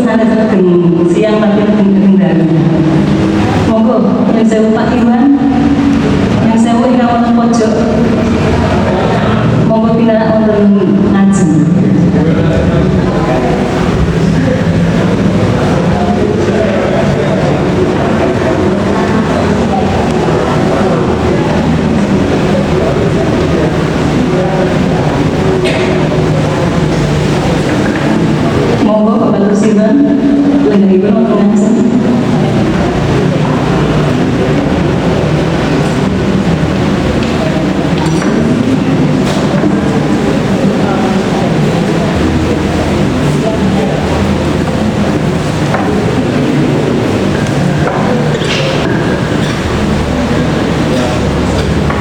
sanes siang tapi kendari. Monggo yang sewu Pak Iwan, yang sewu ingkang wonten pojok. Monggo pinarak wonten ngaji. Monggo Bapak Tusiban, lenggahipun wonten ngaji.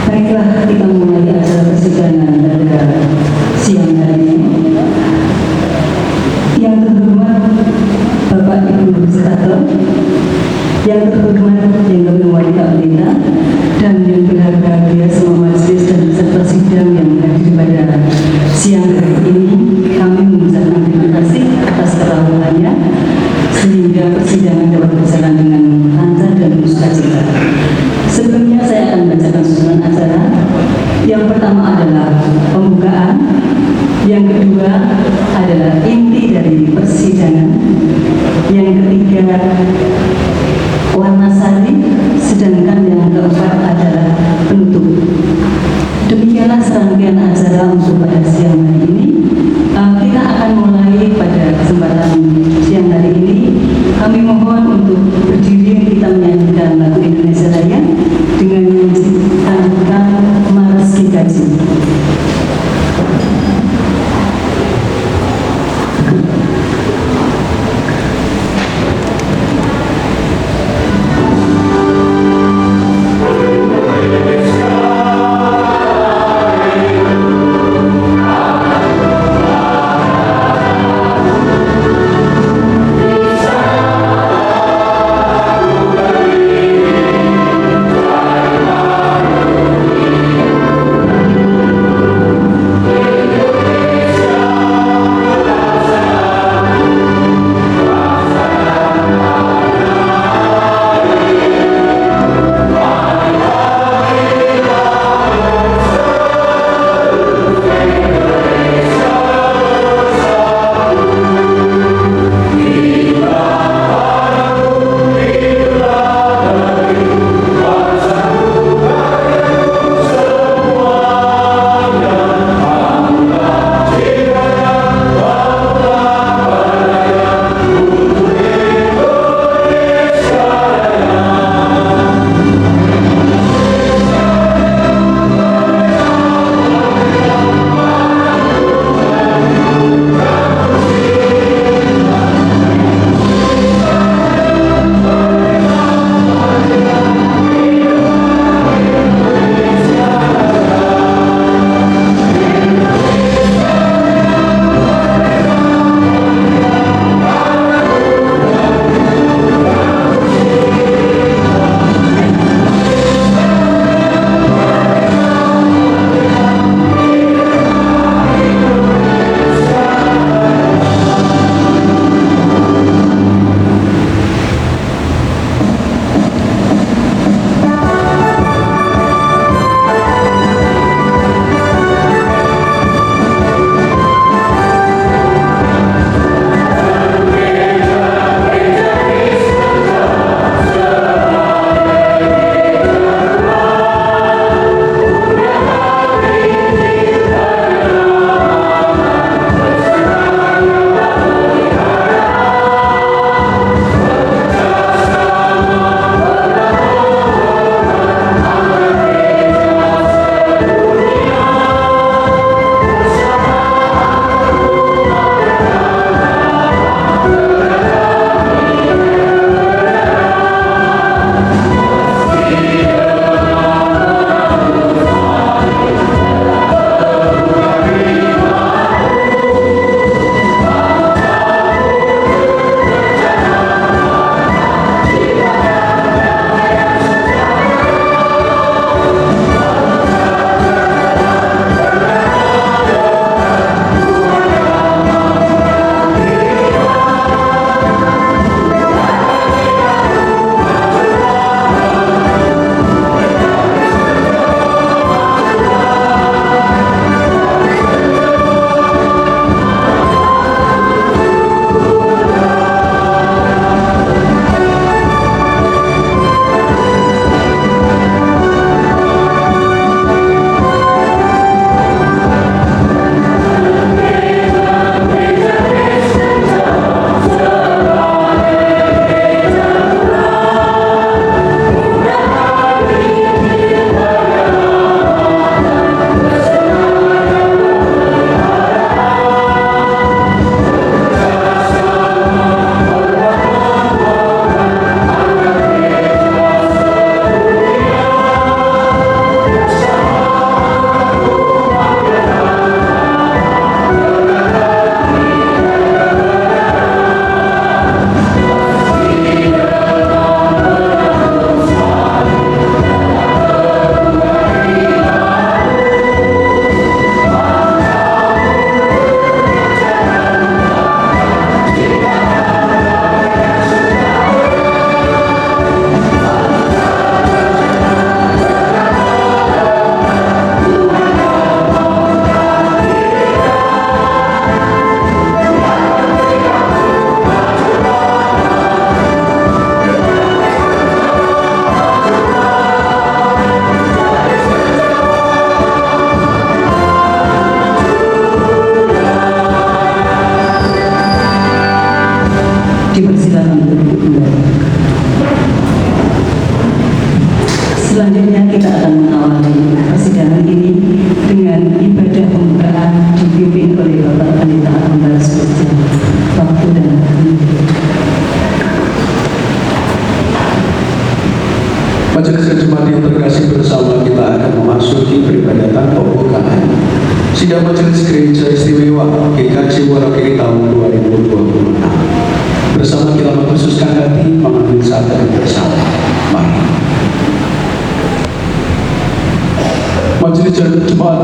Baiklah, kita mulai acara persidangan pada siang hari ini. Yang terhormat Bapak Ibu Legislator, yang terhormat yang kami muliakan dan yang berbahagia semua majelis dan peserta sidang yang hadir pada siang hari ini, kami mengucapkan terima kasih atas kerawatannya sehingga persidangan dapat berjalan dengan lancar dan sukacita. Sebelumnya saya akan membacakan susunan acara. Yang pertama adalah pembukaan, yang kedua adalah inti dari persidangan, yang ketiga warna sari, sedangkan yang keempat adalah penutup. Demikianlah serangkaian acara untuk pada siang hari ini. Kita akan mulai pada kesempatan siang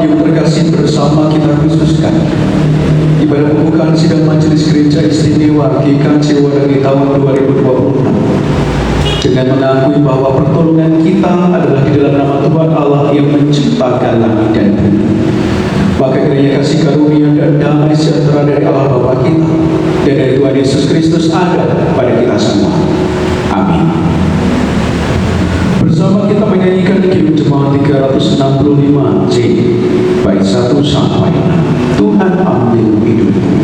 jemaat yang terkasih, bersama kita khususkan ibadah pembukaan sidang Majelis Gereja Istimewa GKJ Warangi tahun 2026 dengan mengakui bahwa pertolongan kita adalah di dalam nama Tuhan Allah yang menciptakan langit dan bumi. Maka kiranya kasih karunia dan damai sejahtera dari Allah Bapa kita dan dari Tuhan Yesus Kristus ada pada kita semua. Amin. Bersama kita menyanyikan Kidung Jemaat 365 J bait 1 sampai 6. Tuhan ambil hidupku.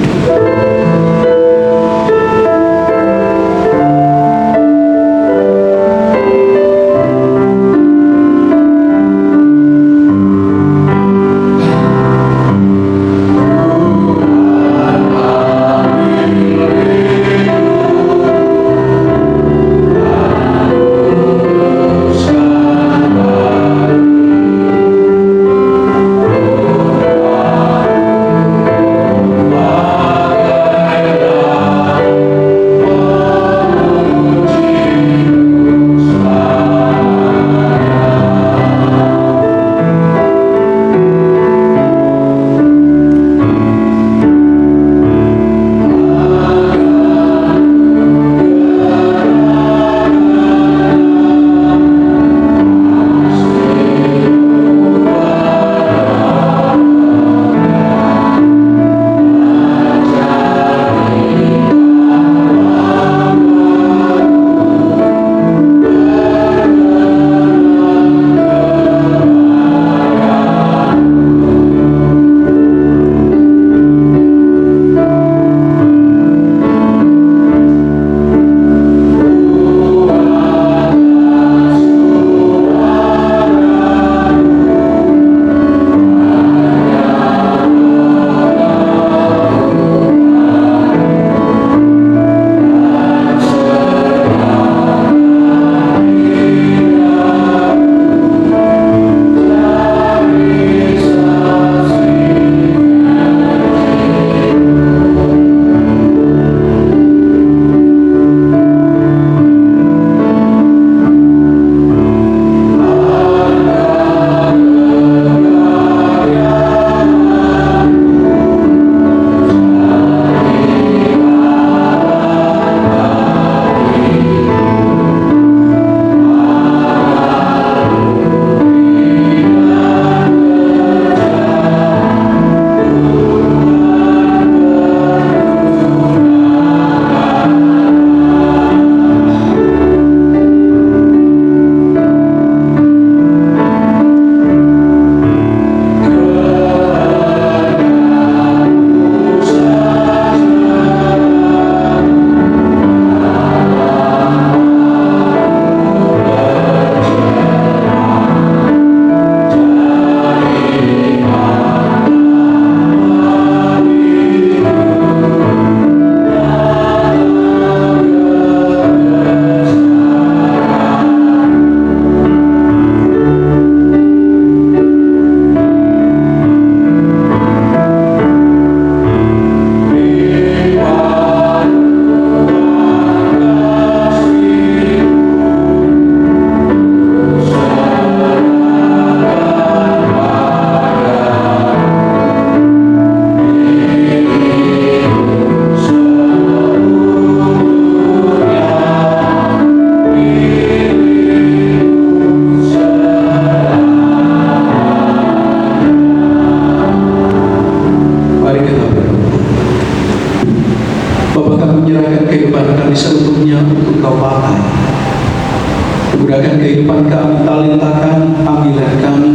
Gunakan kehidupan kami, talentakan, ambilan kami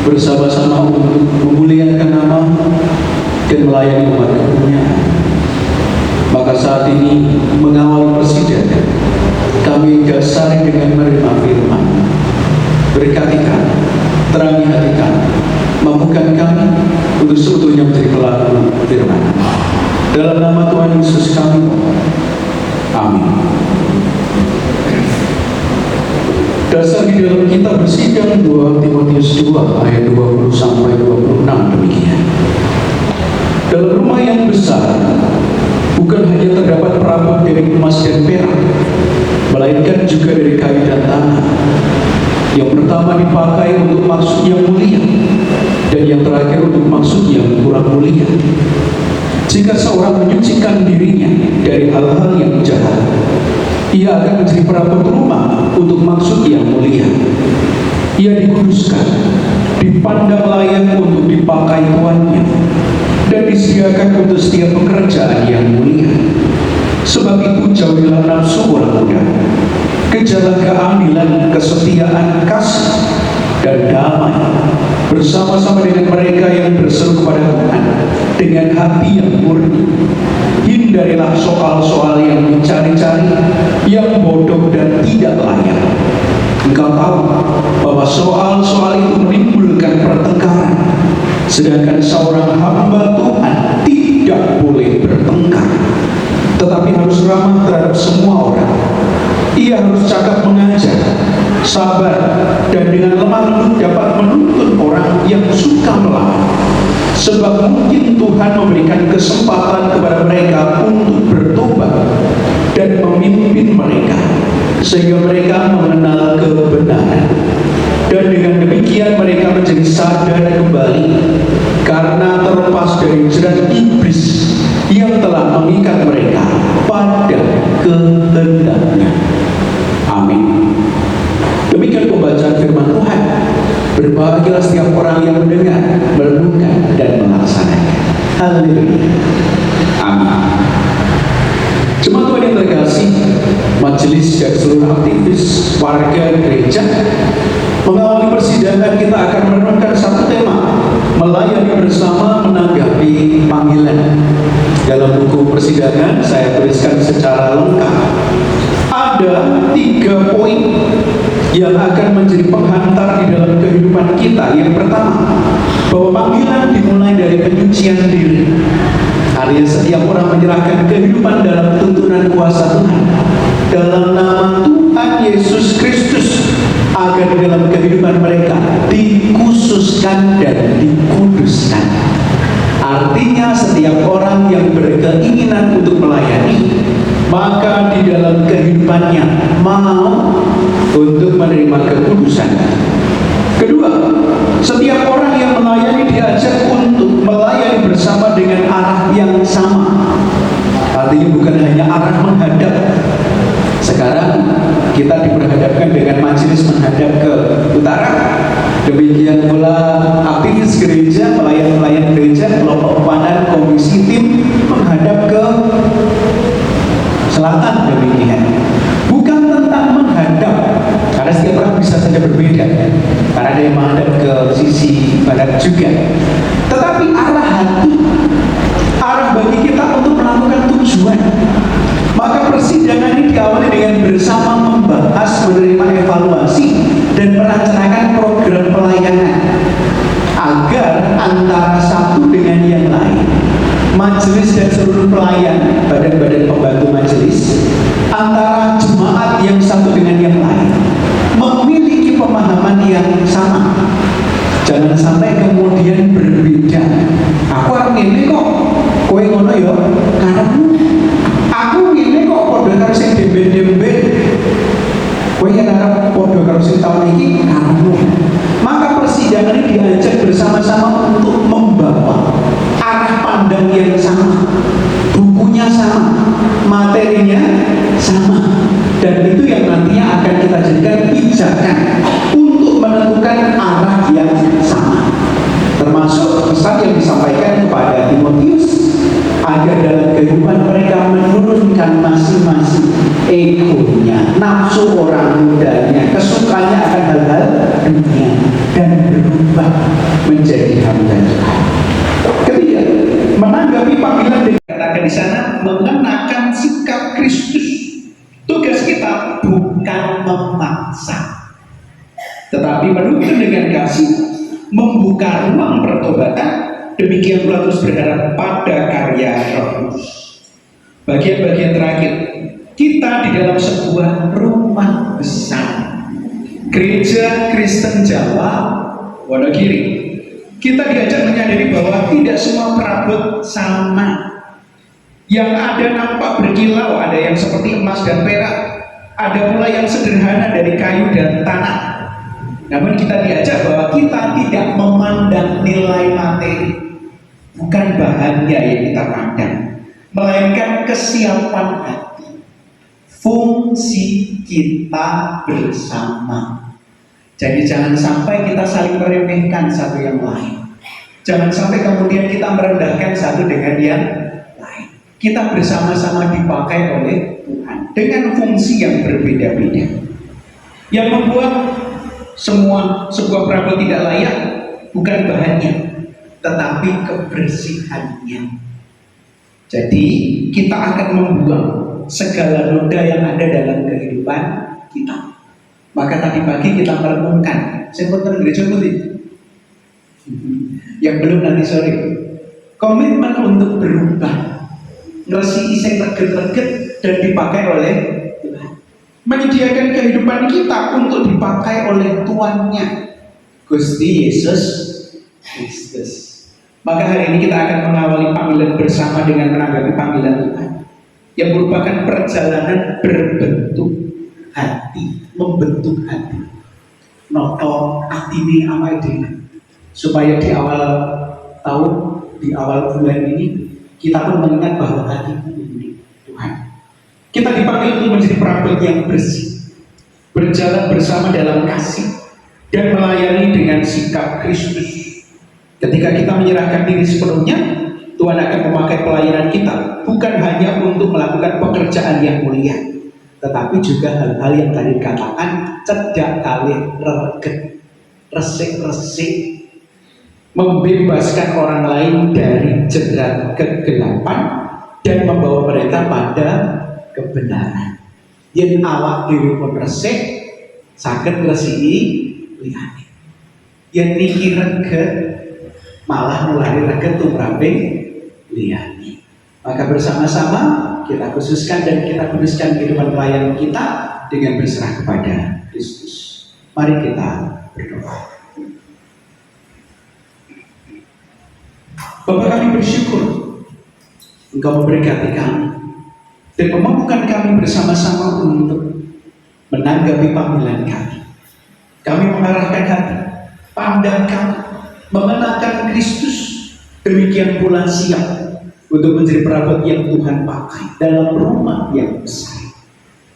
bersama-sama untuk memuliakan nama dan melayani umat Karunia. Maka saat ini mengawal persidangan, kami dasari dengan menerima firman. Berkati kami, terangi hati kami, mampukan kami untuk seutuhnya menjadi pelaku firman. Dalam nama Tuhan Yesus kami mohon. Amin. Dasar di dalam kitab bersidang 2 Timotius 2 ayat 20 sampai 26 demikian. Dalam rumah yang besar bukan hanya terdapat perabot dari emas dan perak, melainkan juga dari kayu dan tanah. Yang pertama dipakai untuk maksud yang mulia, dan yang terakhir untuk maksud yang kurang mulia. Jika seorang menyucikan dirinya dari hal-hal yang jahat, ia akan menjadi perabot rumah untuk maksud yang mulia. Ia dikuduskan, dipandang layak untuk dipakai tuannya, dan disediakan untuk setiap pekerjaan yang mulia. Sebab itu jauhilah nafsu orang muda, kejarlah keadilan, kesetiaan, kasih, dan damai bersama-sama dengan mereka yang berseru kepada Tuhan dengan hati yang murni. Hindarilah soal-soal yang dicari-cari, yang bodoh dan tidak layak. Engkau tahu bahwa soal-soal itu menimbulkan pertengkaran, sedangkan seorang hamba Tuhan tidak boleh bertengkar, tetapi harus ramah terhadap semua orang. Ia harus cakap mengajar, sabar, dan dengan lemah lembut dapat menuntun orang yang suka melawan. Sebab mungkin Tuhan memberikan kesempatan kepada mereka untuk bertobat dan memimpin mereka, sehingga mereka mengenal kebenaran. Dan dengan demikian mereka menjadi sadar kembali karena terlepas dari jerat iblis yang telah mengikat mereka pada kehendaknya. Amin. Demikian pembacaan firman Tuhan. Berbahagialah setiap orang yang mendengar, merenungkan, dan melaksanakan. Haleluya. Amin. Jemaat Tuhan yang terkasih, majelis dan seluruh aktivis warga gereja, mengawali persidangan kita akan merenungkan satu tema: melayani bersama menanggapi panggilan. Dalam buku persidangan saya tuliskan secara lengkap ada 3 poin yang akan menjadi penghantar di dalam kehidupan kita. Yang pertama, bahwa panggilan dimulai dari penyucian diri. Artinya setiap orang menyerahkan kehidupan dalam tuntunan kuasa Tuhan dalam nama Tuhan Yesus Kristus, agar di dalam kehidupan mereka dikhususkan dan dikuduskan. Artinya setiap orang yang berkeinginan untuk melayani, maka di dalam kehidupannya mau untuk menerima kekudusan. Kedua, setiap orang yang melayani diajak untuk melayani bersama dengan arah yang sama. Artinya bukan hanya arah menghadap. Sekarang kita diperhadapkan dengan majelis menghadap ke utara. Demikian pula aktivis gereja, pelayan-pelayan gereja, kelompok panan, komisi tim menghadap ke selatan. Demikian. Bukan tentang menghadap, karena setiap orang bisa saja berbeda, karena ada yang menghadap ke sisi barat juga. Tetapi arah hati, arah bagi kita untuk melakukan tujuan. Maka persidangan ini diawali dengan bersama membahas, menerima evaluasi, dan merencanakan program pelayanan, agar antara satu dengan yang lain, majelis dan seluruh pelayan, badan-badan pembantu majelis, antara jemaat yang satu dengan yang lain, memiliki pemahaman yang sama. Jangan sampai kemudian berbeda. Aku harus ngene kok, kowe ngono ya, karepmu. Aku ngene kok padha karo sing demben-demben. Kowe yen arep padha karo sing taun iki karepmu. Maka persidangan ini diajak bersama-sama untuk membawa arah pandang yang sama, bukunya sama, materinya sama, dan itu yang nantinya akan kita jadikan pijakan untuk menentukan arah yang sama. Termasuk pesan yang disampaikan kepada Timotius, agar dalam kehidupan mereka menurunkan masing-masing egonya, nafsu orang mudanya, kesukaannya akan hal-hal dunia, dan berubah menjadi hamba Tuhan. Ketiga, menanggapi panggilan dikatakan di sana mengenakan sikap Kristus. Tugas kita bukan memaksa, tetapi menuntun dengan kasih, membuka ruang pertobatan. Demikian pula terus berharap pada karya Roh Kudus. Bagian-bagian terakhir, kita di dalam sebuah rumah besar, Gereja Kristen Jawa Wonogiri. Kita diajak menyadari bahwa tidak semua perabot sama. Yang ada nampak berkilau, ada yang seperti emas dan perak, ada pula yang sederhana dari kayu dan tanah. Namun kita diajak bahwa kita tidak memandang nilai materi, bukan bahannya yang kita pandang, melainkan kesiapan hati, fungsi kita bersama. Jadi jangan sampai kita saling meremehkan satu yang lain. Jangan sampai kemudian kita merendahkan satu dengan yang lain. Kita bersama-sama dipakai oleh Tuhan dengan fungsi yang berbeda-beda. Yang membuat sebuah perabot tidak layak bukan bahannya, tetapi kebersihannya. Jadi kita akan membuang segala noda yang ada dalam kehidupan kita. Maka tadi pagi kita merenungkan, saya potong gereja putih. Yang belum nanti sore, komitmen untuk berubah, ngeresi iseng reget-reget dan dipakai oleh Tuhan, menyediakan kehidupan kita untuk dipakai oleh tuannya, Gusti Yesus Kristus. Maka hari ini kita akan mengawali panggilan bersama dengan menanggapi panggilan Tuhan yang merupakan perjalanan berbentuk hati, membentuk hati. Noto atini apa itu? Supaya di awal tahun, di awal bulan ini kita pun mengingat bahwa hati ini Tuhan. Kita dipanggil untuk menjadi perabot yang bersih, berjalan bersama dalam kasih dan melayani dengan sikap Kristus. Ketika kita menyerahkan diri sepenuhnya, Tuhan akan memakai pelayanan kita bukan hanya untuk melakukan pekerjaan yang mulia, tetapi juga hal-hal yang tadi dikatakan cedak kali reget, resik-resik, membebaskan orang lain dari jerat kegelapan dan membawa mereka pada kebenaran. Yen awak dhewe pun resik, saged ngresiki liyane. Yen niki reget, malah nulari reget tumraping liyane. Maka bersama-sama kita khususkan dan kita kuduskan kehidupan pelayanan kita dengan berserah kepada Kristus. Mari kita berdoa. Bapa, kami bersyukur Engkau memberkati kami dan memampukan kami bersama-sama untuk menanggapi panggilan kami. Kami mengarahkan hati, pandang kami, mengenakan Kristus, demikian pula siap untuk menjadi perabot yang Tuhan pakai dalam rumah yang besar.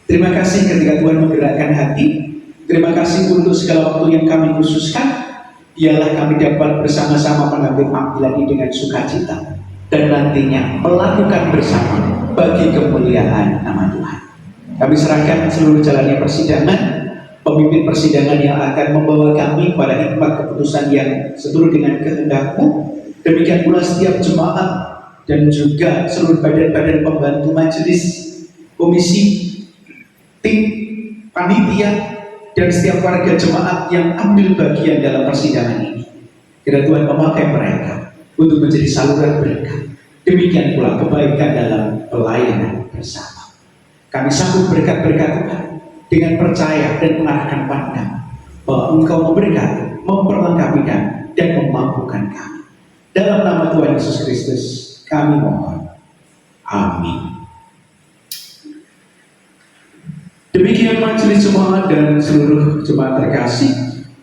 Terima kasih ketika Tuhan menggerakkan hati. Terima kasih untuk segala waktu yang kami khususkan. Biarlah kami dapat bersama-sama mengambil panggilan ini dengan sukacita dan nantinya melakukan bersama bagi kemuliaan nama Tuhan. Kami serahkan seluruh jalannya persidangan, pemimpin persidangan yang akan membawa kami pada hikmat keputusan yang seturut dengan kehendak-Mu. Demikian pula setiap jemaat dan juga seluruh badan-badan pembantu majelis, komisi, tim, panitia, dan setiap warga jemaat yang ambil bagian dalam persidangan ini. Kiranya Tuhan memakai mereka untuk menjadi saluran berkat. Demikian pula kebaikan dalam pelayanan bersama. Kami sambut berkat-berkat Tuhan dengan percaya dan mengarahkan pandang bahwa Engkau memberkati, memperlengkapi dan memampukan kami. Dalam nama Tuhan Yesus Kristus kami mohon. Amin. Demikian majelis jemaat dan seluruh jemaat terkasih,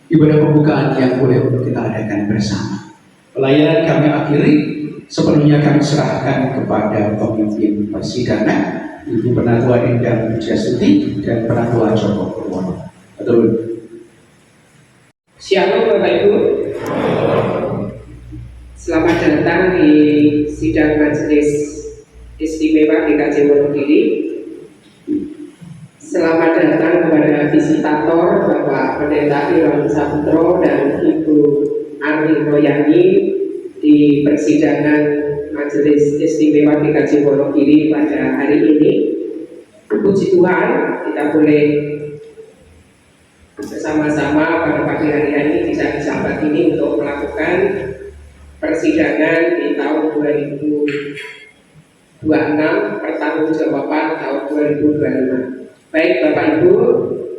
ibadah pembukaan yang boleh untuk kita adakan bersama. Pelayanan kami akhiri, sepenuhnya kami serahkan kepada pemimpin persidangan, Ibu Penatua Endang Pujastuti dan Penatua Joko Purwono. Betul. Shalom Bapak Ibu. Selamat datang di sidang majelis istimewa GKJ Wonogiri. Selamat datang kepada visitator Bapak Pendeta Irwan Saputro dan Ibu Arni Royani di persidangan Majelis Istimewa GKJ Wonogiri pada hari ini. Puji Tuhan, kita boleh bersama-sama pada pagi hari ini bisa disahabat ini untuk melakukan persidangan di tahun 2026 pertanggungjawaban tahun 2025. Baik Bapak Ibu,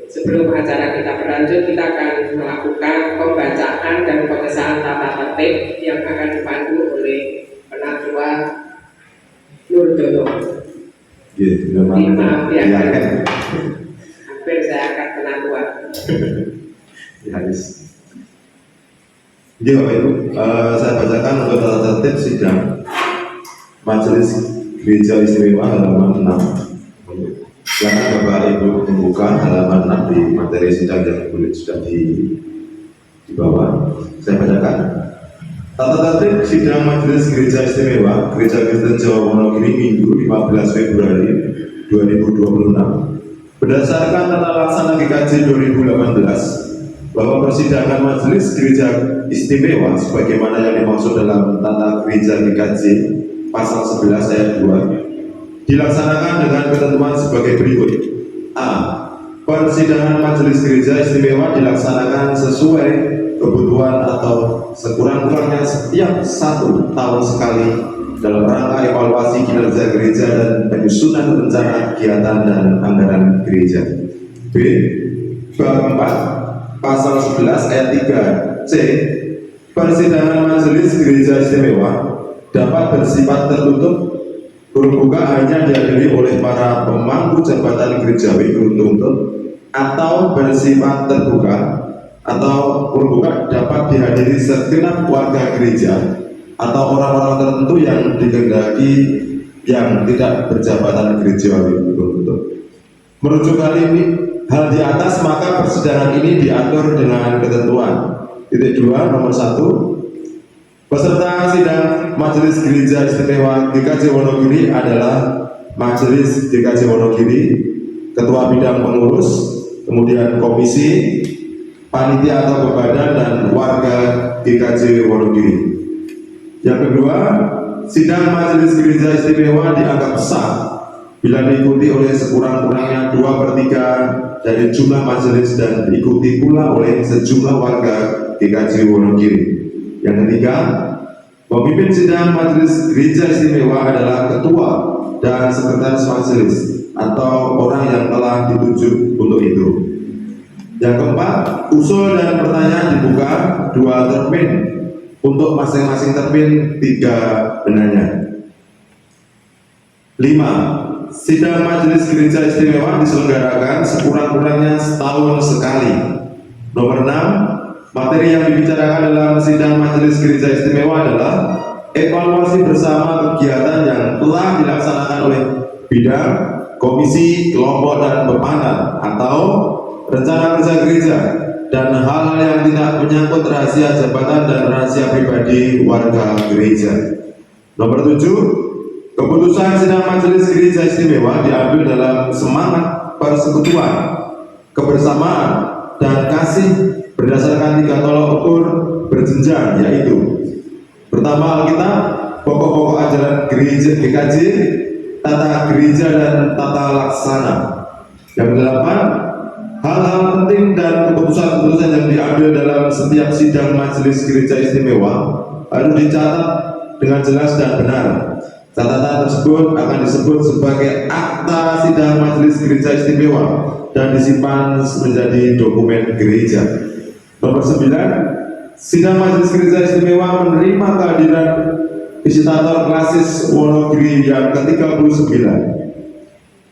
sebelum acara kita berlanjut, kita akan melakukan pembacaan dan pengesahan tata tertib yang akan dipandu oleh Penatua Nurdono. Maaf ya, hampir saya akan penatua. Hadis. Jadi Bapak Ibu, saya bacakan untuk tata tertib sidang Majelis Gereja Istimewa halaman 6. Silakan Bapak Ibu membuka halaman 6 di materi sidang yang sudah di bawah. Saya bacakan. Tata tertib sidang Majelis Gereja Istimewa Gereja Kristen Jawa Wonogiri Minggu 15 Februari 2026. Berdasarkan tata laksana GKJ 2018, bahwa persidangan Majelis Gereja Istimewa sebagaimana yang dimaksud dalam tata gereja GKJ pasal 11 ayat 2 dilaksanakan dengan ketentuan sebagai berikut. A. Persidangan Majelis Gereja Istimewa dilaksanakan sesuai kebutuhan atau sekurang-kurangnya setiap 1 tahun sekali dalam rangka evaluasi kinerja gereja dan penyusunan rencana kegiatan dan anggaran gereja. B. Bab 4 Pasal 11 ayat 3 C. Persidangan Majelis Gereja Istimewa dapat bersifat tertutup, huruf buka hanya dihadiri oleh para pemangku jabatan gerejawi beruntung atau bersifat terbuka, atau huruf buka dapat dihadiri segenap warga gereja atau orang-orang tertentu yang dikehendaki yang tidak berjabatan gerejawi beruntung. Merujuk hal di atas, maka persidangan ini diatur dengan ketentuan. Titik 2 nomor 1. Peserta sidang Majelis Gereja Istimewa GKJ Wonogiri adalah Majelis GKJ Wonogiri, Ketua Bidang Pengurus, kemudian Komisi, Panitia atau Badan, dan warga GKJ Wonogiri. Yang kedua, sidang Majelis Gereja Istimewa dianggap sah bila diikuti oleh sekurang-kurangnya 2/3 dari jumlah majelis dan diikuti pula oleh sejumlah warga GKJ Wonogiri. Yang ketiga, pemimpin sidang Majelis Gereja Istimewa adalah ketua dan sekretaris majelis atau orang yang telah ditunjuk untuk itu. Yang keempat, usul dan pertanyaan dibuka 2 termin, untuk masing-masing termin 3 benarnya. 5. Sidang Majelis Gereja Istimewa diselenggarakan sekurang-kurangnya setahun sekali. Nomor 6. Materi yang dibicarakan dalam sidang Majelis Gereja Istimewa adalah evaluasi bersama kegiatan yang telah dilaksanakan oleh bidang, komisi, kelompok, dan pemantau atau rencana kerja gereja dan hal-hal yang tidak menyangkut rahasia jabatan dan rahasia pribadi warga gereja. Nomor 7. Keputusan sidang Majelis Gereja Istimewa diambil dalam semangat persekutuan, kebersamaan, dan kasih berdasarkan 3 tolok ukur berjenjang, yaitu pertama Alkitab, pokok-pokok ajaran gereja GKJ, tata gereja dan tata laksana. Yang kedelapan, hal-hal penting dan keputusan-keputusan yang diambil dalam setiap sidang Majelis Gereja Istimewa harus dicatat dengan jelas dan benar. Catatan tersebut akan disebut sebagai akta sidang Majelis Gereja Istimewa dan disimpan menjadi dokumen gereja. Nomor 9, sidang Majelis Gereja Istimewa menerima kehadiran visitator klasis Wonogiri yang ke-39.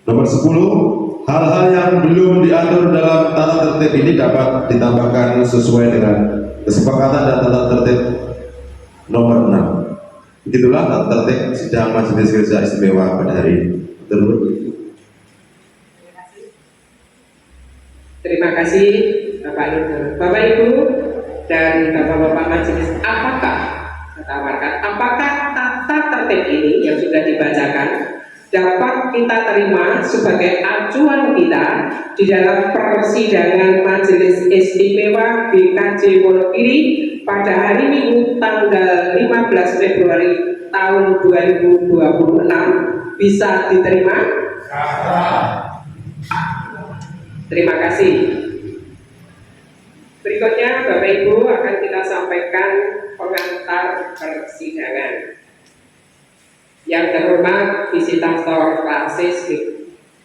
Nomor 10, hal-hal yang belum diatur dalam tata tertib ini dapat ditambahkan sesuai dengan kesepakatan dan tata tertib nomor 6. Begitulah tata tertib sidang Majelis Gereja Istimewa pada hari ini. Terima kasih Bapak Ibu. Bapak Ibu dan Bapak-Bapak Majelis, apakah tata tertib ini yang sudah dibacakan dapat kita terima sebagai acuan kita di dalam persidangan Majelis Istimewa GKJ Wonogiri pada hari Minggu tanggal 15 Februari tahun 2026 bisa diterima? Terima kasih. Berikutnya Bapak Ibu akan kita sampaikan pengantar persidangan. Yang terhormat visitator klasis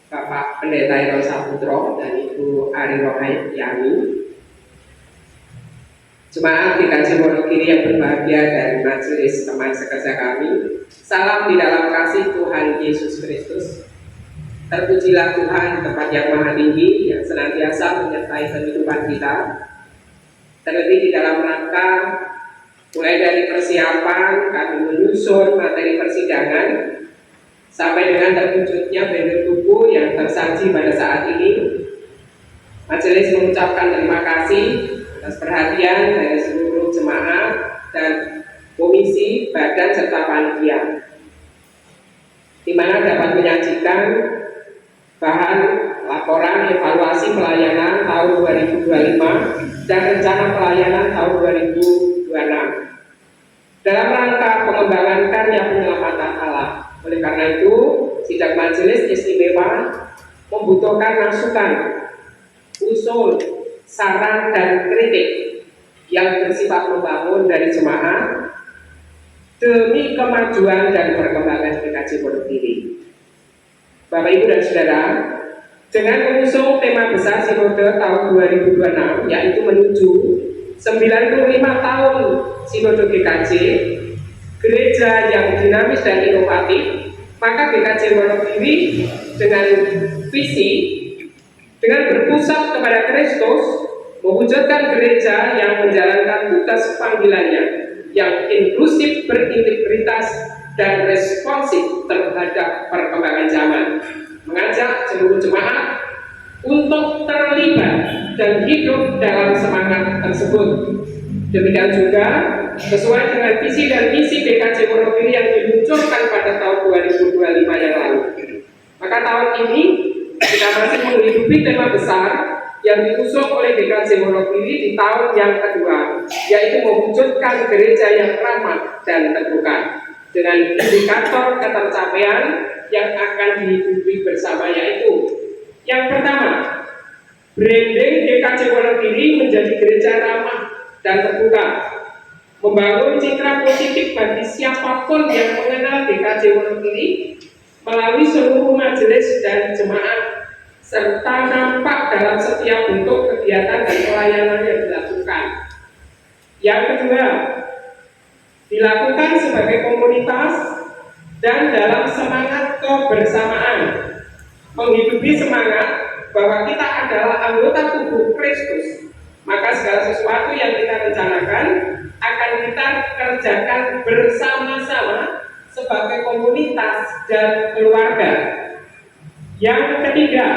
Bapak Pendeta Iro Saputro dan Ibu Ari Rohayani, jemaat GKJ Wonogiri yang berbahagia dan majelis teman sekerja kami, salam di dalam kasih Tuhan Yesus Kristus. Terpujilah Tuhan, tempat yang maha tinggi yang senantiasa menyertai kehidupan kita. terlebih di dalam rangka mulai dari persiapan kami menyusun materi persidangan sampai dengan terwujudnya bentuk buku yang tersaji pada saat ini. Majelis mengucapkan terima kasih atas perhatian dari seluruh jemaat dan komisi, badan serta panitia, di mana dapat menyajikan bahan laporan evaluasi pelayanan tahun 2025 dan rencana pelayanan tahun 2026 dalam rangka pengembangan karya penyelamatan alam. Oleh karena itu, sidang majelis istimewa membutuhkan masukan, usul, saran, dan kritik yang bersifat membangun dari jemaah demi kemajuan dan perkembangan GKJ Wonogiri. Bapak, Ibu, dan Saudara, dengan mengusung tema besar Sinode tahun 2026, yaitu menuju 95 tahun Sinode GKJ, gereja yang dinamis dan inovatif, maka GKJ Wonogiri dengan visi, dengan berpusat kepada Kristus, mewujudkan gereja yang menjalankan tugas panggilannya, yang inklusif, berintegritas, dan responsif terhadap perkembangan zaman, mengajak seluruh jemaat untuk terlibat dan hidup dalam semangat tersebut. Demikian juga sesuai dengan visi dan misi GKJ Wonogiri yang diluncurkan pada tahun 2025 yang lalu. Maka tahun ini kita masih menghidupi tema besar yang diusung oleh GKJ Wonogiri di tahun yang kedua, yaitu mewujudkan gereja yang ramah dan terbuka dengan indikator ketercapaian yang akan dihidupi bersama, yaitu yang pertama, branding GKJ Wonogiri menjadi gereja ramah dan terbuka, membangun citra positif bagi siapapun yang mengenal GKJ Wonogiri melalui seluruh majelis dan jemaat, serta nampak dalam setiap bentuk kegiatan dan pelayanan yang dilakukan. Yang kedua, dilakukan sebagai komunitas dan dalam semangat kebersamaan, menghidupi semangat bahwa kita adalah anggota tubuh Kristus, maka segala sesuatu yang kita rencanakan akan kita kerjakan bersama-sama sebagai komunitas dan keluarga. Yang ketiga,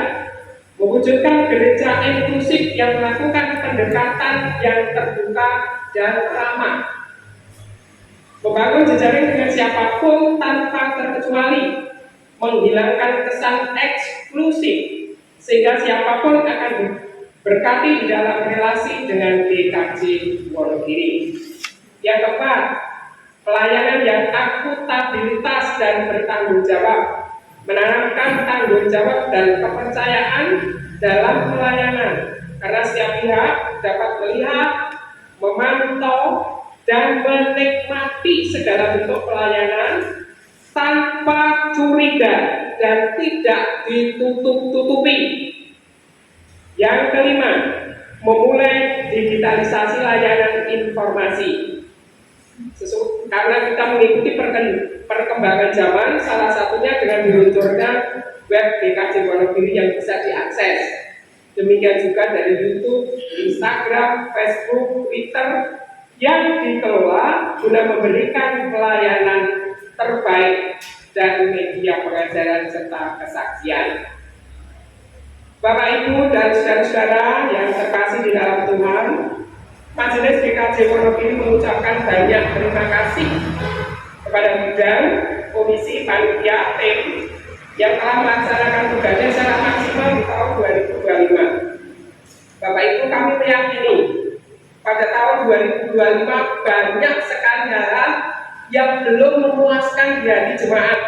mewujudkan gereja inklusif yang melakukan pendekatan yang terbuka dan ramah, membangun jejaring dengan siapapun tanpa terkecuali, menghilangkan kesan eksklusif sehingga siapapun akan berkati di dalam relasi dengan GKJ Wonogiri. Yang keempat, pelayanan yang akuntabilitas dan bertanggung jawab, menanamkan tanggung jawab dan kepercayaan dalam pelayanan, karena setiap pihak dapat melihat, memantau, dan menikmati segala bentuk pelayanan tanpa curiga dan tidak ditutup-tutupi. Yang kelima, memulai digitalisasi layanan informasi. Karena kita mengikuti perkembangan zaman, salah satunya dengan diluncurkan web GKJ Wonogiri yang bisa diakses. Demikian juga dari YouTube, Instagram, Facebook, Twitter yang dikelola guna memberikan pelayanan terbaik dan media pengajaran serta kesaksian. Bapak, Ibu, dan saudara-saudara yang terkasih di dalam Tuhan, Majelis GKJ Wonogiri mengucapkan banyak terima kasih kepada bidang, komisi, panitia, tim yang telah melaksanakan tugasnya secara maksimal di tahun 2025. Bapak, Ibu, kami meyakini pada tahun 2025 banyak sekali hal yang belum memuaskan di hati jemaat.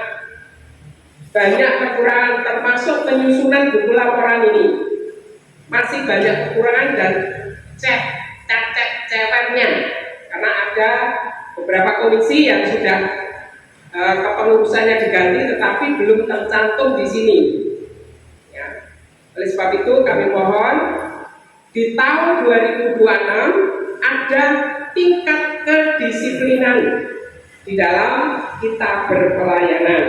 Banyak kekurangan termasuk penyusunan buku laporan ini. Masih banyak kekurangan dan ceweknya, karena ada beberapa komisi yang sudah kepengurusannya diganti tetapi belum tercantum di sini. Ya. Oleh sebab itu kami mohon di tahun 2026 ada tingkat kedisiplinan di dalam kita berpelayanan.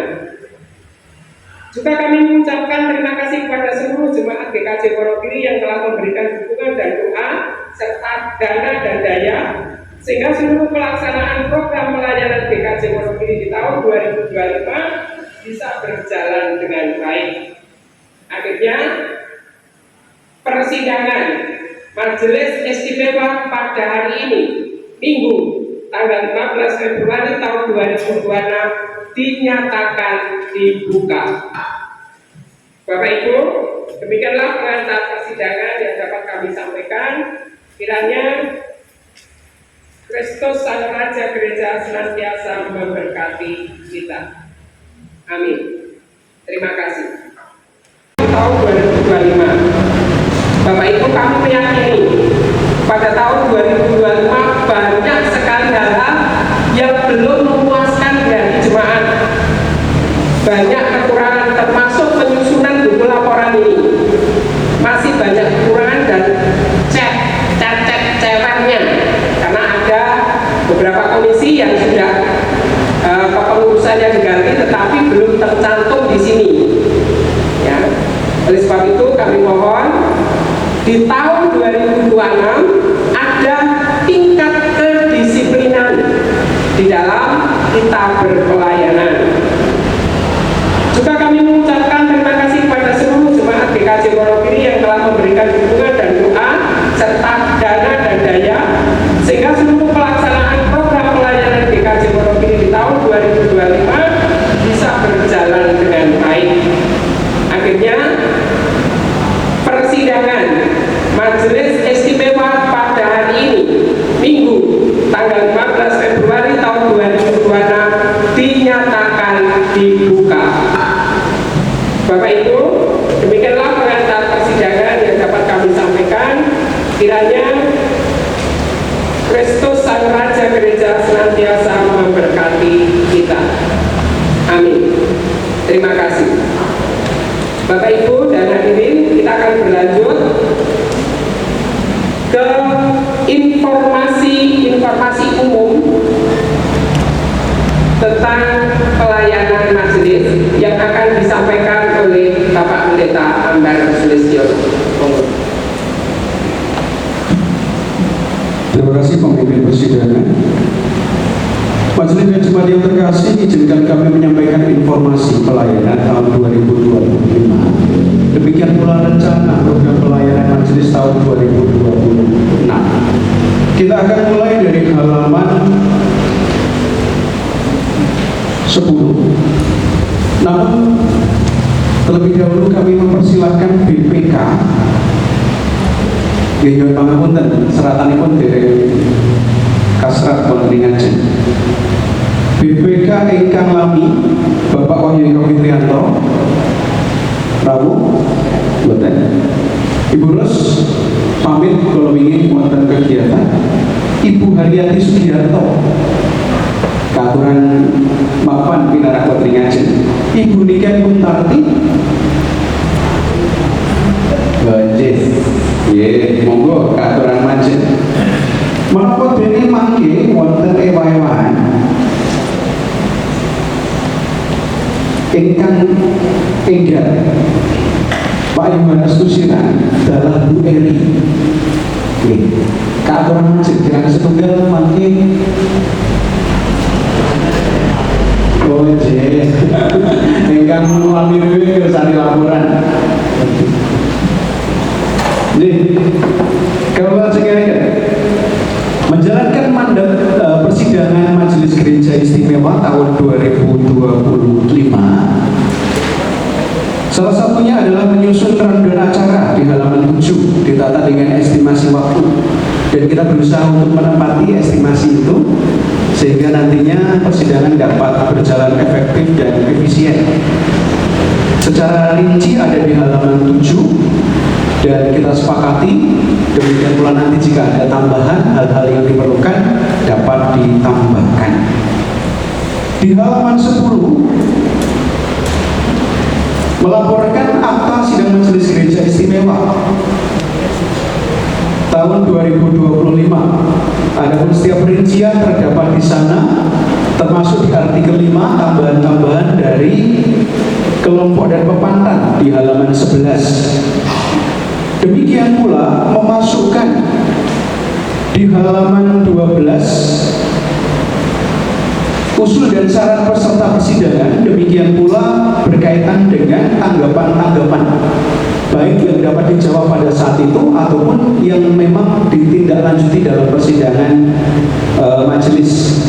Juga kami mengucapkan terima kasih kepada seluruh jemaat GKJ Wonogiri yang telah memberikan dukungan dan doa serta dana dan daya, sehingga seluruh pelaksanaan program pelayanan GKJ Wonogiri di tahun 2025 bisa berjalan dengan baik. Akhirnya, persidangan Majelis Istimewa pada hari ini, Minggu, tanggal 15 Februari tahun 2026, dinyatakan dibuka. Bapak Ibu, demikianlah pengantar persidangan yang dapat kami sampaikan. Kiranya Kristus Sang Raja Gereja senantiasa memberkati kita. Amin. Terima kasih. Tahun 2025, Bapak Ibu, kami meyakini pada tahun 2025 banyak sekali hal-hal yang belum memuaskan dari jemaat. Banyak kekurangan, termasuk penyusunan buku laporan ini. Masih banyak kekurangan dan ceweknya, karena ada beberapa komisi yang sudah kepengurusannya diganti, tetapi belum tercantum di sini. Ya, oleh sebab itu kami mohon di tahun 2026 ada tingkat kedisiplinan di dalam kita berpelayanan. Juga kami mengucapkan terima kasih kepada seluruh jemaat GKJ Wonogiri yang telah memberikan dukungan dan doa serta dana dan daya, sehingga seluruh pelaksanaan program pelayanan GKJ Wonogiri di tahun 2025 bisa berjalan dengan baik. Akhirnya, persidangan Majelis Istimewa pada hari ini, Minggu, tanggal 15 Februari tahun 2026, dinyatakan dibuka. Bapak Ibu, demikianlah pengantar persidangan yang dapat kami sampaikan. Kiranya Kristus Sang Raja Gereja senantiasa memberkati kita. Amin. Terima kasih. Bapak Ibu dan hadirin, kita akan berlanjut ke informasi umum tentang pelayanan majelis yang akan disampaikan oleh Bapak Pendeta Ambar Sulistyo. Terima kasih pemimpin persidangan. Majelis dan jemaat yang terkasih, izinkan kami menyampaikan informasi pelayanan tahun 2025. Demikian pula rencana program pelayanan majelis tahun 2026. Kita akan mulai dari halaman 10. Namun terlebih dahulu kami mempersilahkan BPK Nggih pangapunten seratanipun dari Kasrat Wonogiri. BPK ingkang lami Bapak Wahyu Eko Fitrianto rawuh mboten. Ibu Ros pamit kula wingi wonten kegiatan. Ibu Haryati Sugiarto katuran mapan pinarak Wonogiri. Ibu Niken Kuntarti banjir. Nggih, monggo katuran majeng. Menapa dene mangke wonten ewa-ewahan ingkang enggal Pak Yohanes Tusiran dalah Bu Eri. Nggih, katuran majeng kirang setunggal mangke. Oh nggih. Ingkang lami-lami sari laporan. Nggih, kalau menjalankan mandat persidangan Majelis Gereja Istimewa tahun 2025, salah satunya adalah menyusun rundown acara di halaman 7, ditata dengan estimasi waktu, dan kita berusaha untuk menempati estimasi itu sehingga nantinya persidangan dapat berjalan efektif dan efisien. Secara rinci ada di halaman 7. Dan kita sepakati, demikian pula nanti jika ada tambahan hal-hal yang diperlukan dapat ditambahkan. Di halaman 10 melaporkan akta sidang Majelis Gereja Istimewa tahun 2025. Adapun setiap perincian terdapat di sana, termasuk di artikel 5 tambahan-tambahan dari kelompok dan pepantan di halaman 11. Demikian pula memasukkan di halaman 12, usul dan syarat peserta persidangan, demikian pula berkaitan dengan tanggapan-tanggapan baik yang dapat dijawab pada saat itu ataupun yang memang ditindaklanjuti dalam persidangan majelis.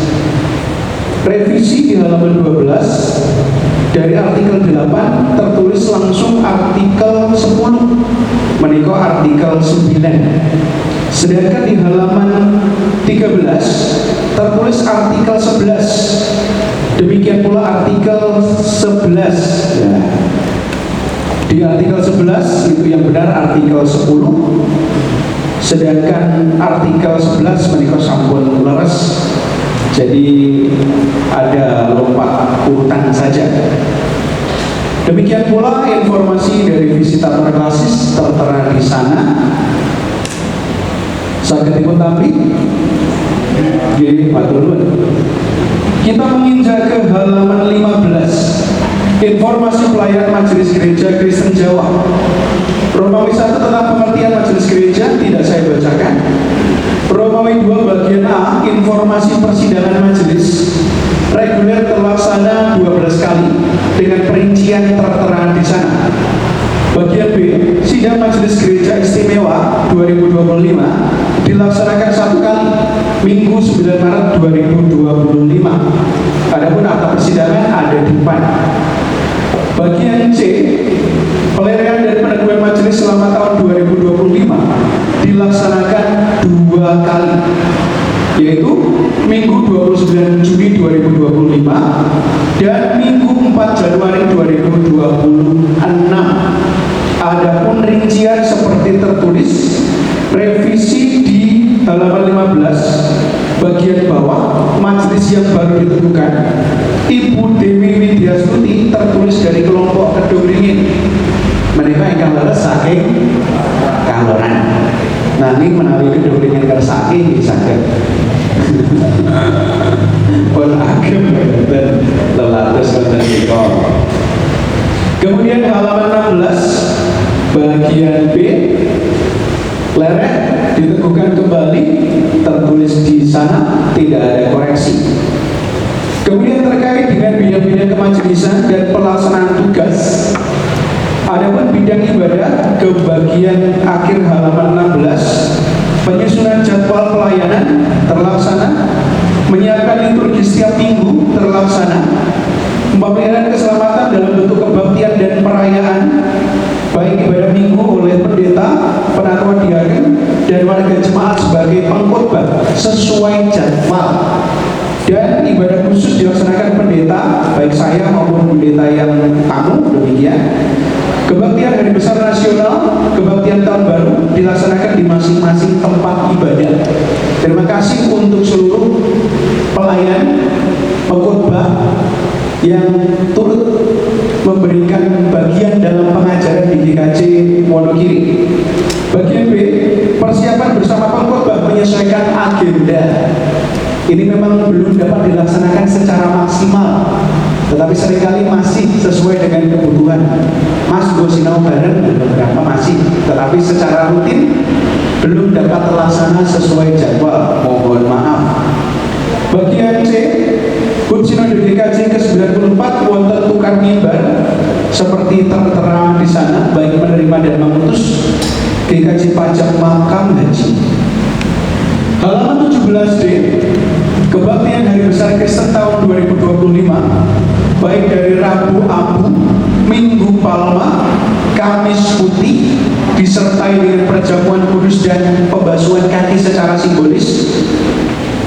Revisi di halaman 12 dari artikel 8 tertulis langsung artikel 10 menika artikel 9. Sedangkan di halaman 13 tertulis artikel 11. Demikian pula artikel 11. Ya. Di artikel 11 itu yang benar artikel 10. Sedangkan artikel 11 menika sampun leres. Jadi ada lompat urutan saja. Demikian pula informasi dari visitator klasis tertera di sana. Saged dipun tampi. Nggih, matur nuwun. Kita menginjak ke halaman 15. Informasi pelayanan Majelis Gereja Kristen Jawa. Romawi 1 tentang pengertian Majelis Gereja tidak saya bacakan. Romawi 2 bagian A, informasi persidangan majelis reguler terlaksana 12 kali dengan perincian tertera di sana. Bagian B, sidang Majelis Gereja Istimewa 2025 dilaksanakan 1 kali, Minggu 9 Maret 2025. Adapun akta persidangan ada di depan. Bagian C, pelerian dan peneguhan majelis selama tahun 2025 dilaksanakan 2 kali, yaitu Minggu 29 Juni 2025 dan Minggu 4 Januari 2026. Adapun rincian seperti tertulis, revisi di halaman 15 bagian bawah, majelis yang baru ditentukan Ibu Dewi Widiastuti tertulis dari kelompok Kedung Ringin. Mereka ingkang leres saking Kaloran. Nanti menawi Kedung Ringin kersake saged. Pun agem dan lelatus wonten nika. Kemudian halaman 16 bagian B, leret diteguhkan kembali, tertulis di sana, tidak ada koreksi. Kemudian terkait dengan bidang-bidang kemajelisan dan pelaksanaan tugas, adapun bidang ibadah ke bagian akhir halaman 16, penyusunan jadwal pelayanan terlaksana, menyiapkan liturgi setiap minggu terlaksana, pemeliharaan keselamatan dalam bentuk kebaktian dan perayaan, baik ibadah minggu oleh pendeta, penatua diaken, dan warga jemaat sebagai pengkhotbah sesuai jadwal. Dan ibadah khusus dilaksanakan pendeta, baik saya maupun pendeta yang tamu, demikian. Kebaktian hari besar nasional, kebaktian tahun baru dilaksanakan di masing-masing tempat ibadah. Terima kasih untuk seluruh pelayan pengkhotbah yang turut memberikan bagian dalam pengajaran di GKJ Wonogiri. Bagian B, persiapan bersama pengkhotbah menyesuaikan agenda. Ini memang belum dapat dilaksanakan secara maksimal, tetapi seringkali masih sesuai dengan kebutuhan. Mas gue sinau bareng beberapa masih, tetapi secara rutin belum dapat terlaksana sesuai jadwal. Mohon maaf. Bagian C, Hut Sinode GKJ ke-94 wonten tukar mimbar seperti tertera di sana, baik menerima dan mengutus GKJ Pajak Makam Haji. Halaman 17D, kebaktian Hari Besar Kristen tahun 2025, baik dari Rabu Abu, Minggu Palma, Kamis Putih, disertai dengan perjamuan kudus dan pembasuhan kaki secara simbolis,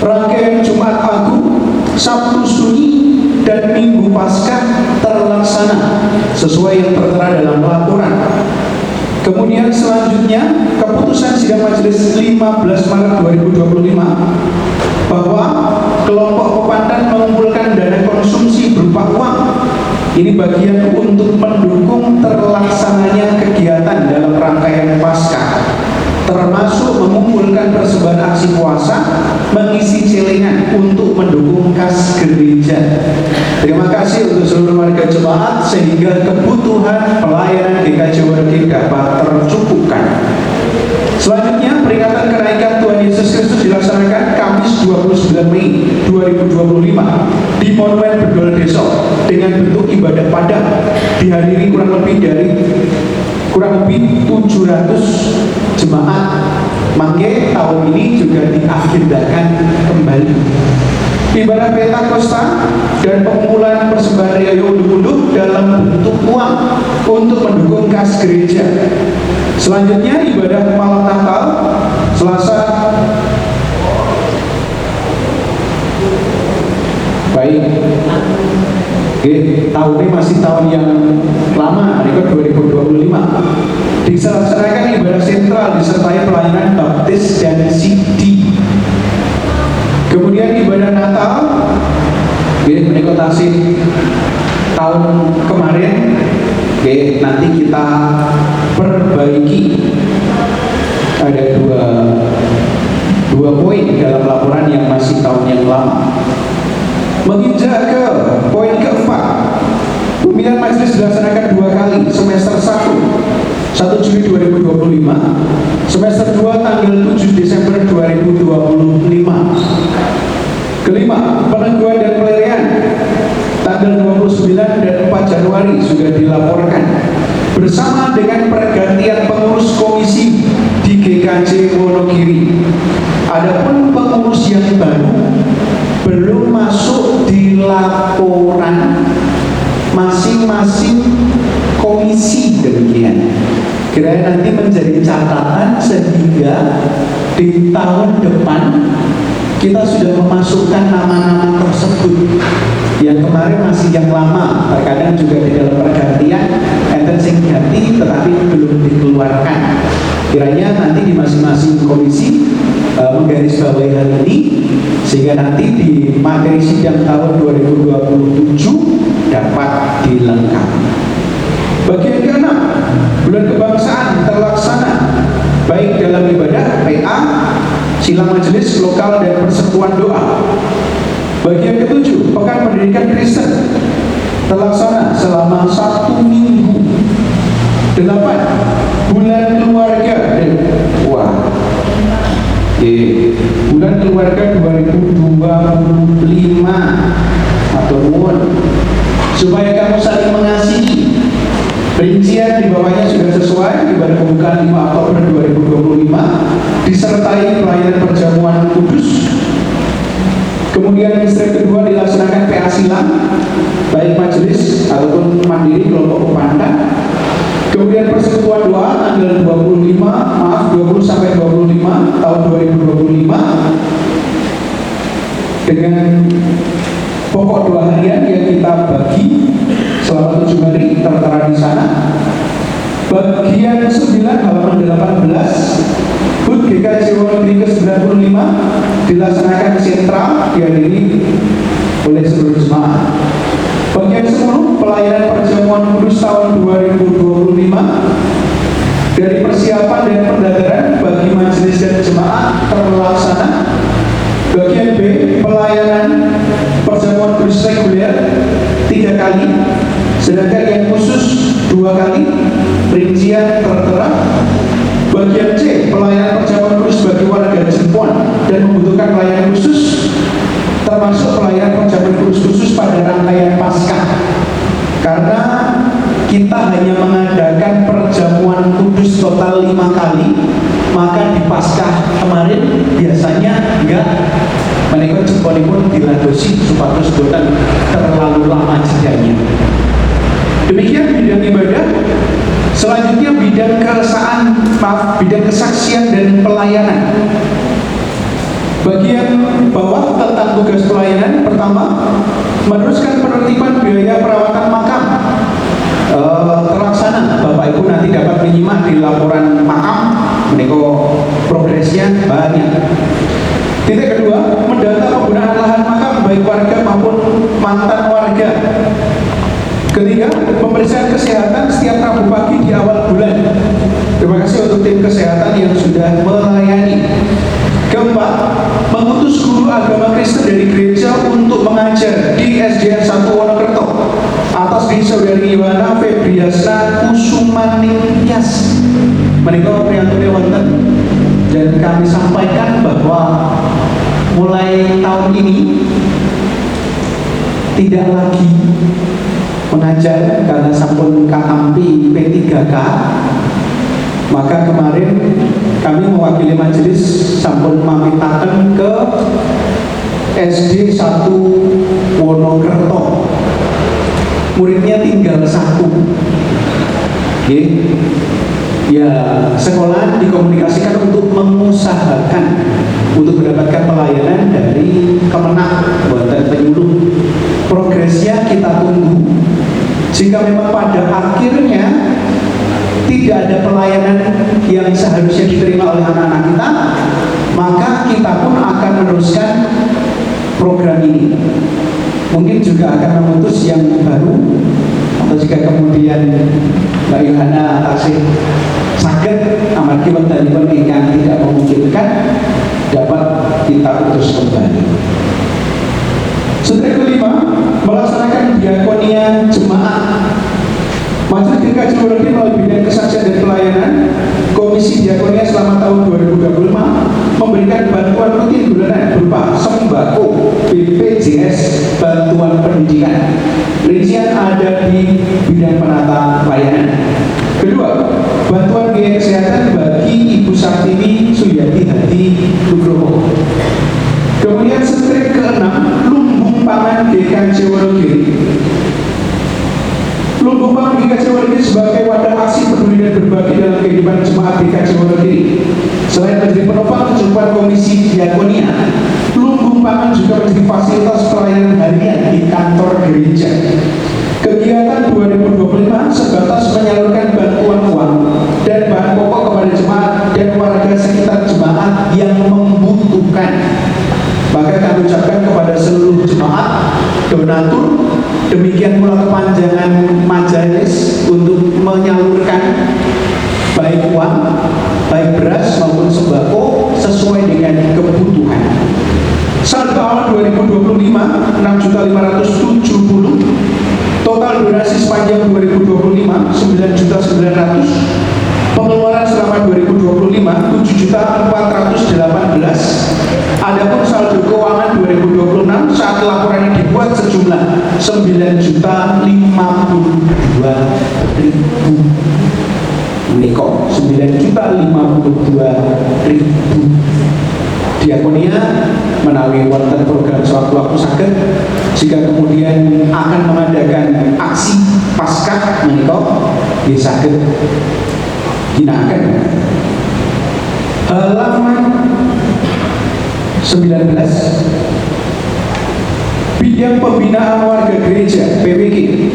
rangkaian Jumat Agung, Sabtu Sunyi, dan Minggu Paskah terlaksana sesuai yang tertera dalam laporan. Kemudian selanjutnya keputusan sidang majelis 15 Maret 2025 bahwa kelompok Pepandan mengumpulkan dana konsumsi berupa uang. Ini bagian untuk mendukung terlaksananya kegiatan dalam rangkaian Paskah, termasuk mengumpulkan persembahan aksi puasa, mengisi celengan untuk mendukung kas gereja. Terima kasih untuk seluruh warga jemaat sehingga kebutuhan pelayanan GKJ Wonogiri dapat tercukupkan. Selanjutnya, peringatan kenaikan Tuhan Yesus Kristus jemaat. Mangke tahun ini juga diagendakan kembali ibadah Pentakosta dan pengumpulan persembahan raya unduh-unduh dalam bentuk uang untuk mendukung kas gereja. Selanjutnya ibadah malam Natal Selasa. Baik. Oke, tahun ini masih tahun yang lama, rekor 2025. Dilaksanakan ibadah sentral disertai pelayanan baptis dan CD. Kemudian ibadah Natal, menikmati tahun kemarin, nanti kita perbaiki. Ada dua poin dalam laporan yang masih tahun yang lama. Menginjak ke poin keempat, pemilihan majelis dilaksanakan 2 kali, semester 1 Juli 2025, semester 2 tanggal 7 Desember 2025. Kelima, penangguhan dan pelarian tanggal 29 dan 4 Januari sudah dilaporkan bersama dengan pergantian pengurus komisi di GKJ Wonogiri. Adapun pengurus yang baru belum masuk di laporan masing-masing komisi, demikian. Kiranya nanti menjadi catatan sehingga di tahun depan kita sudah memasukkan nama-nama tersebut. Yang kemarin masih yang lama, terkadang juga di dalam pergantian enten sing ganti tetapi belum dikeluarkan. Kiranya nanti di masing-masing komisi menggarisbawahi hal ini sehingga nanti di materi sidang tahun 2027 dapat dilengkapi. Bagian ke-6, bulan kebangsaan terlaksana baik dalam ibadah PA, silang majelis lokal dan persekutuan doa. Bagian ke-7, pekan pendidikan Kristen terlaksana selama 1 minggu. 8, bulan keluarga. Bulan keluarga 2025 atau mohon supaya kamu saling mengasihi. Rincian di bawahnya sudah sesuai. Ibadah pembukaan 5 Oktober 2025 disertai pelayanan perjamuan kudus. Kemudian istri kedua dilaksanakan PA silang baik majelis ataupun mandiri kelompok pemandang. Kemudian persekutuan doa tanggal 20 sampai 25 tahun 2025 dengan pokok doa harian yang kita bagi selama 7 hari tertera di sana. Bagian 9 halaman 18 HUT GKJ Wonogiri ke-95 dilaksanakan sentral dihadiri oleh seluruh jemaat. Bagian 10 pelayanan perjamuan kudus tahun 2025 dari persiapan dan pendadaran bagi majelis dan jemaat terlaksana. Bagian B pelayanan perjamuan kudus reguler 3 kali, sedangkan yang khusus 2 kali. Rincian tertera. Bagian C pelayanan perjamuan kudus bagi warga Jepun dan membutuhkan pelayanan khusus, termasuk pelayanan perjamuan khusus pada rangkaian Paskah. Karena kita hanya mengadakan perjamuan kudus total 5 kali, maka di Paskah kemarin biasanya enggak menikah Jepun diladosi supados boten terlalu lama jedanya. Demikian bidang ibadah. Selanjutnya bidang bidang kesaksian dan pelayanan. Bagian bawah tentang tugas pelayanan, pertama, meneruskan penertiban biaya perawatan makam. Terlaksana, Bapak Ibu nanti dapat menyimak di laporan makam, menika progresnya banyak. Titik kedua, mendata penggunaan lahan makam baik warga maupun mantan warga. Ketiga, pemeriksaan kesehatan setiap Rabu pagi di awal bulan. Terima kasih untuk tim kesehatan yang sudah melayani. Keempat, mengutus guru agama Kristen dari gereja untuk mengajar di SDN 1 Wonokerto atas di Saudari Iwana Febriasna Kusumaningtyas. Menika priyantune wonten dan kami sampaikan bahwa mulai tahun ini tidak lagi mengajar karena sampun katampi P3K. Maka kemarin kami mewakili majelis sampun mamintaken ke SD 1 Wonokerto. Muridnya tinggal 1. Ya, sekolah dikomunikasikan untuk mengusahakan untuk mendapatkan pelayanan dari Kemenak buatan penyuluh. Progresnya kita tunggu. Jika memang pada akhirnya tidak ada pelayanan yang seharusnya diterima oleh anak-anak kita, maka kita pun akan meneruskan program ini. Mungkin juga akan memutus yang baru, atau jika kemudian Mbak Yohana taksih sakit amargi wekdanipun ingkang tidak memungkinkan, dapat kita utus kembali. Saudara kelima, melaksanakan diakonia jemaat. Majelis GKJ Wonogiri melalui bidang kesaksian dan pelayanan Komisi Diakonia selama tahun 2025 memberikan bantuan rutin bulanan berupa sembako, BPJS, bantuan pendidikan. Rincian ada di bidang penata layanan. Kedua, bantuan biaya kesehatan bagi Ibu Sartini Suyati Hadi Nugroho. Kemudian strip ke-6, lumbung pangan GKJ Wonogiri. Lumbung pangan GKJ Wonogiri sebagai wadah aksi peduli dan berbagi dalam kehidupan jemaat GKJ Wonogiri. Selain menjadi penopang kehidupan Komisi Diakonia, lumbung pangan juga menjadi fasilitas pelayanan harian di kantor gereja. Kegiatan 2025 sebatas menyalurkan bantuan uang dan bahan pokok kepada jemaat dan warga sekitar jemaat yang membutuhkan. Maka kami ucapkan kepada seluruh jemaat, donatur, demikian pula kepanjangan majelis untuk menyalurkan baik uang, baik beras maupun sembako sesuai dengan kebutuhan. Saldo awal 2025 6.570.000, total donasi sepanjang 2025 9.900.000, pengeluaran selama 2025 7.418.000. Adapun saldo keuangan 2026 saat laporan ini dibuat sejumlah 9.052.000. Niko 9.052.000. Diakonia menawi wonten program sewaktu-waktu saged jika kemudian akan mengadakan aksi Paskah menika nggih saged ginakaken. Halaman 19, bidang pembinaan warga gereja PWG,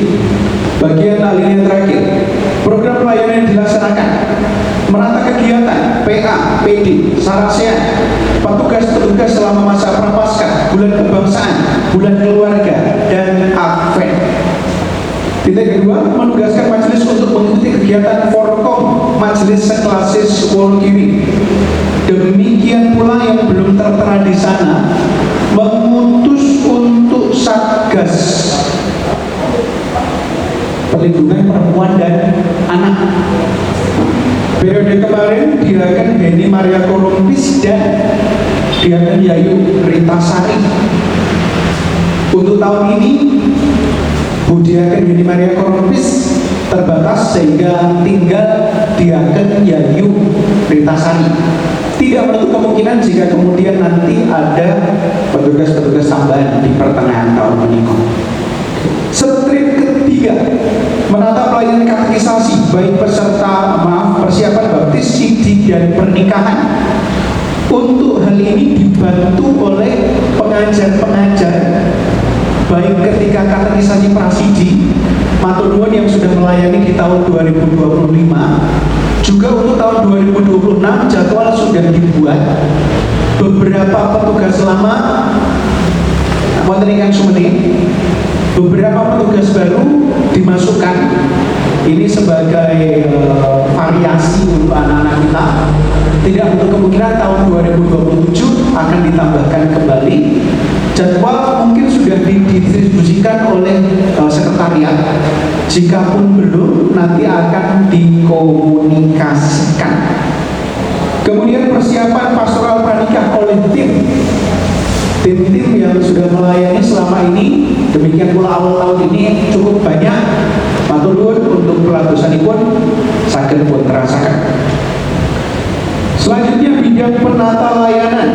bagian alinea terakhir. Program pelayanan yang dilaksanakan menata kegiatan PA, PD, Sarasean, petugas-petugas selama masa prapaskah, bulan kebangsaan, bulan keluarga, dan Advent. Titik kedua, menugaskan majelis untuk mengikuti kegiatan Forkom Majelis Seklasis Wonogiri. Demikian pula yang belum tertera di sana, mengutus untuk Satgas Perlindungan Perempuan dan Anak. Periode kemarin Diaken Heni Maria Kolompis dan Diaken Yayu Ritasari. Untuk tahun ini Bu Diaken Heni Maria Kolompis terbatas sehingga tinggal Diaken Yayu Ritasari. Tidak menutup kemungkinan jika kemudian nanti ada petugas-petugas tambahan di pertengahan tahun ini. Strip ketiga, menata pelayanan katekisasi baik persiapan baptis, sidik, dan pernikahan. Untuk hal ini dibantu oleh pengajar-pengajar baik ketika katekisasi prasidi matur nuwun yang sudah melayani di tahun 2025, juga untuk tahun 2026 jadwal sudah dibuat. Beberapa petugas lama wonten ingkang sumeni, beberapa petugas baru dimasukkan. Ini sebagai variasi untuk anak-anak kita. Tidak untuk kemungkinan tahun 2027 akan ditambahkan kembali. Jadwal mungkin sudah didistribusikan oleh sekretariat. Jikapun belum, nanti akan dikomunikasikan. Kemudian persiapan pastoral pranikah oleh tim-tim yang sudah melayani selama ini. Demikian pula awal tahun ini cukup banyak. Matur nuwun untuk peladosanipun saged pun terasakan. Selanjutnya bidang penata layanan.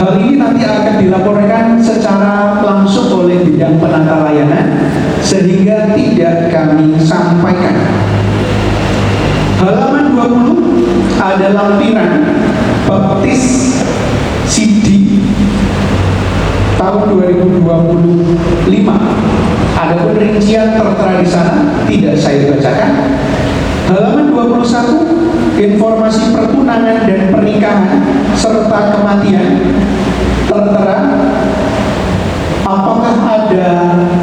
Hal ini nanti akan dilaporkan secara langsung oleh bidang penata layanan sehingga tidak kami sampaikan. Halaman 20 ada lampiran baptis CD tahun 2025. Ada rincian tertera di sana, tidak saya bacakan. Halaman 21, informasi pertunangan dan pernikahan serta kematian tertera. Apakah ada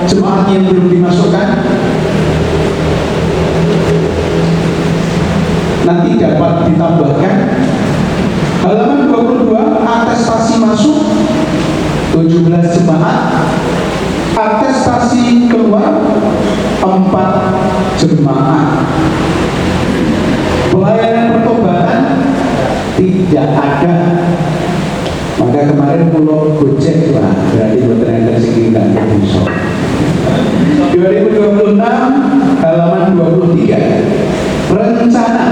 jemaat yang belum dimasukkan? Nanti dapat ditambahkan. Halaman 22, atestasi masuk 17 jemaat, atestasi keluar 4 jemaat. Pelayanan pertobatan tidak ada. Maka kemarin pulau Gojek lah, berarti berterima kasih nggak bisa. 2026 halaman 23, rencana.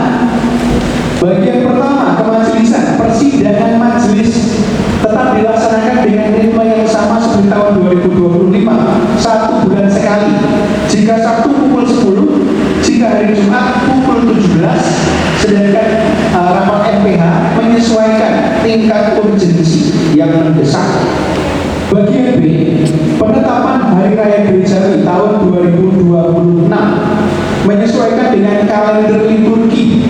Bagian pertama, kemajelisaan. Persidangan majelis tetap dilaksanakan dengan ritme yang sama seperti tahun 2025, 1 bulan sekali. Jika Sabtu pukul 10, jika hari Jumat pukul 17, sedangkan rapat MPH menyesuaikan tingkat urgensi yang mendesak. Bagian B, penetapan Hari Raya Gerejawi tahun 2026 menyesuaikan dengan kalender liturgi,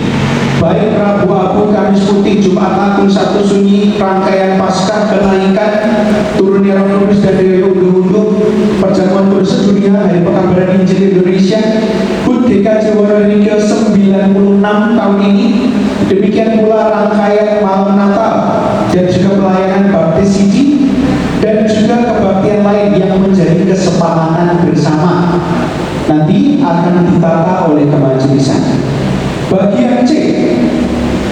baik Rabu Abu, Kamis Putih, Jumat Agung, Sabtu Sunyi, rangkaian Paskah, kenaikan, turunnya Roh Kudus dan Dewa Unduh-Unduh, perjamuan bersedunia, Hari Pekabaran Injil Indonesia, HUT GKJ Wonorejo 96 tahun ini. Demikian pula rangkaian malam Natal dan juga pelayanan baptis CD dan juga kebaktian lain yang menjadi kesepakatan bersama nanti akan ditata oleh kemajelisaan. Bagian C,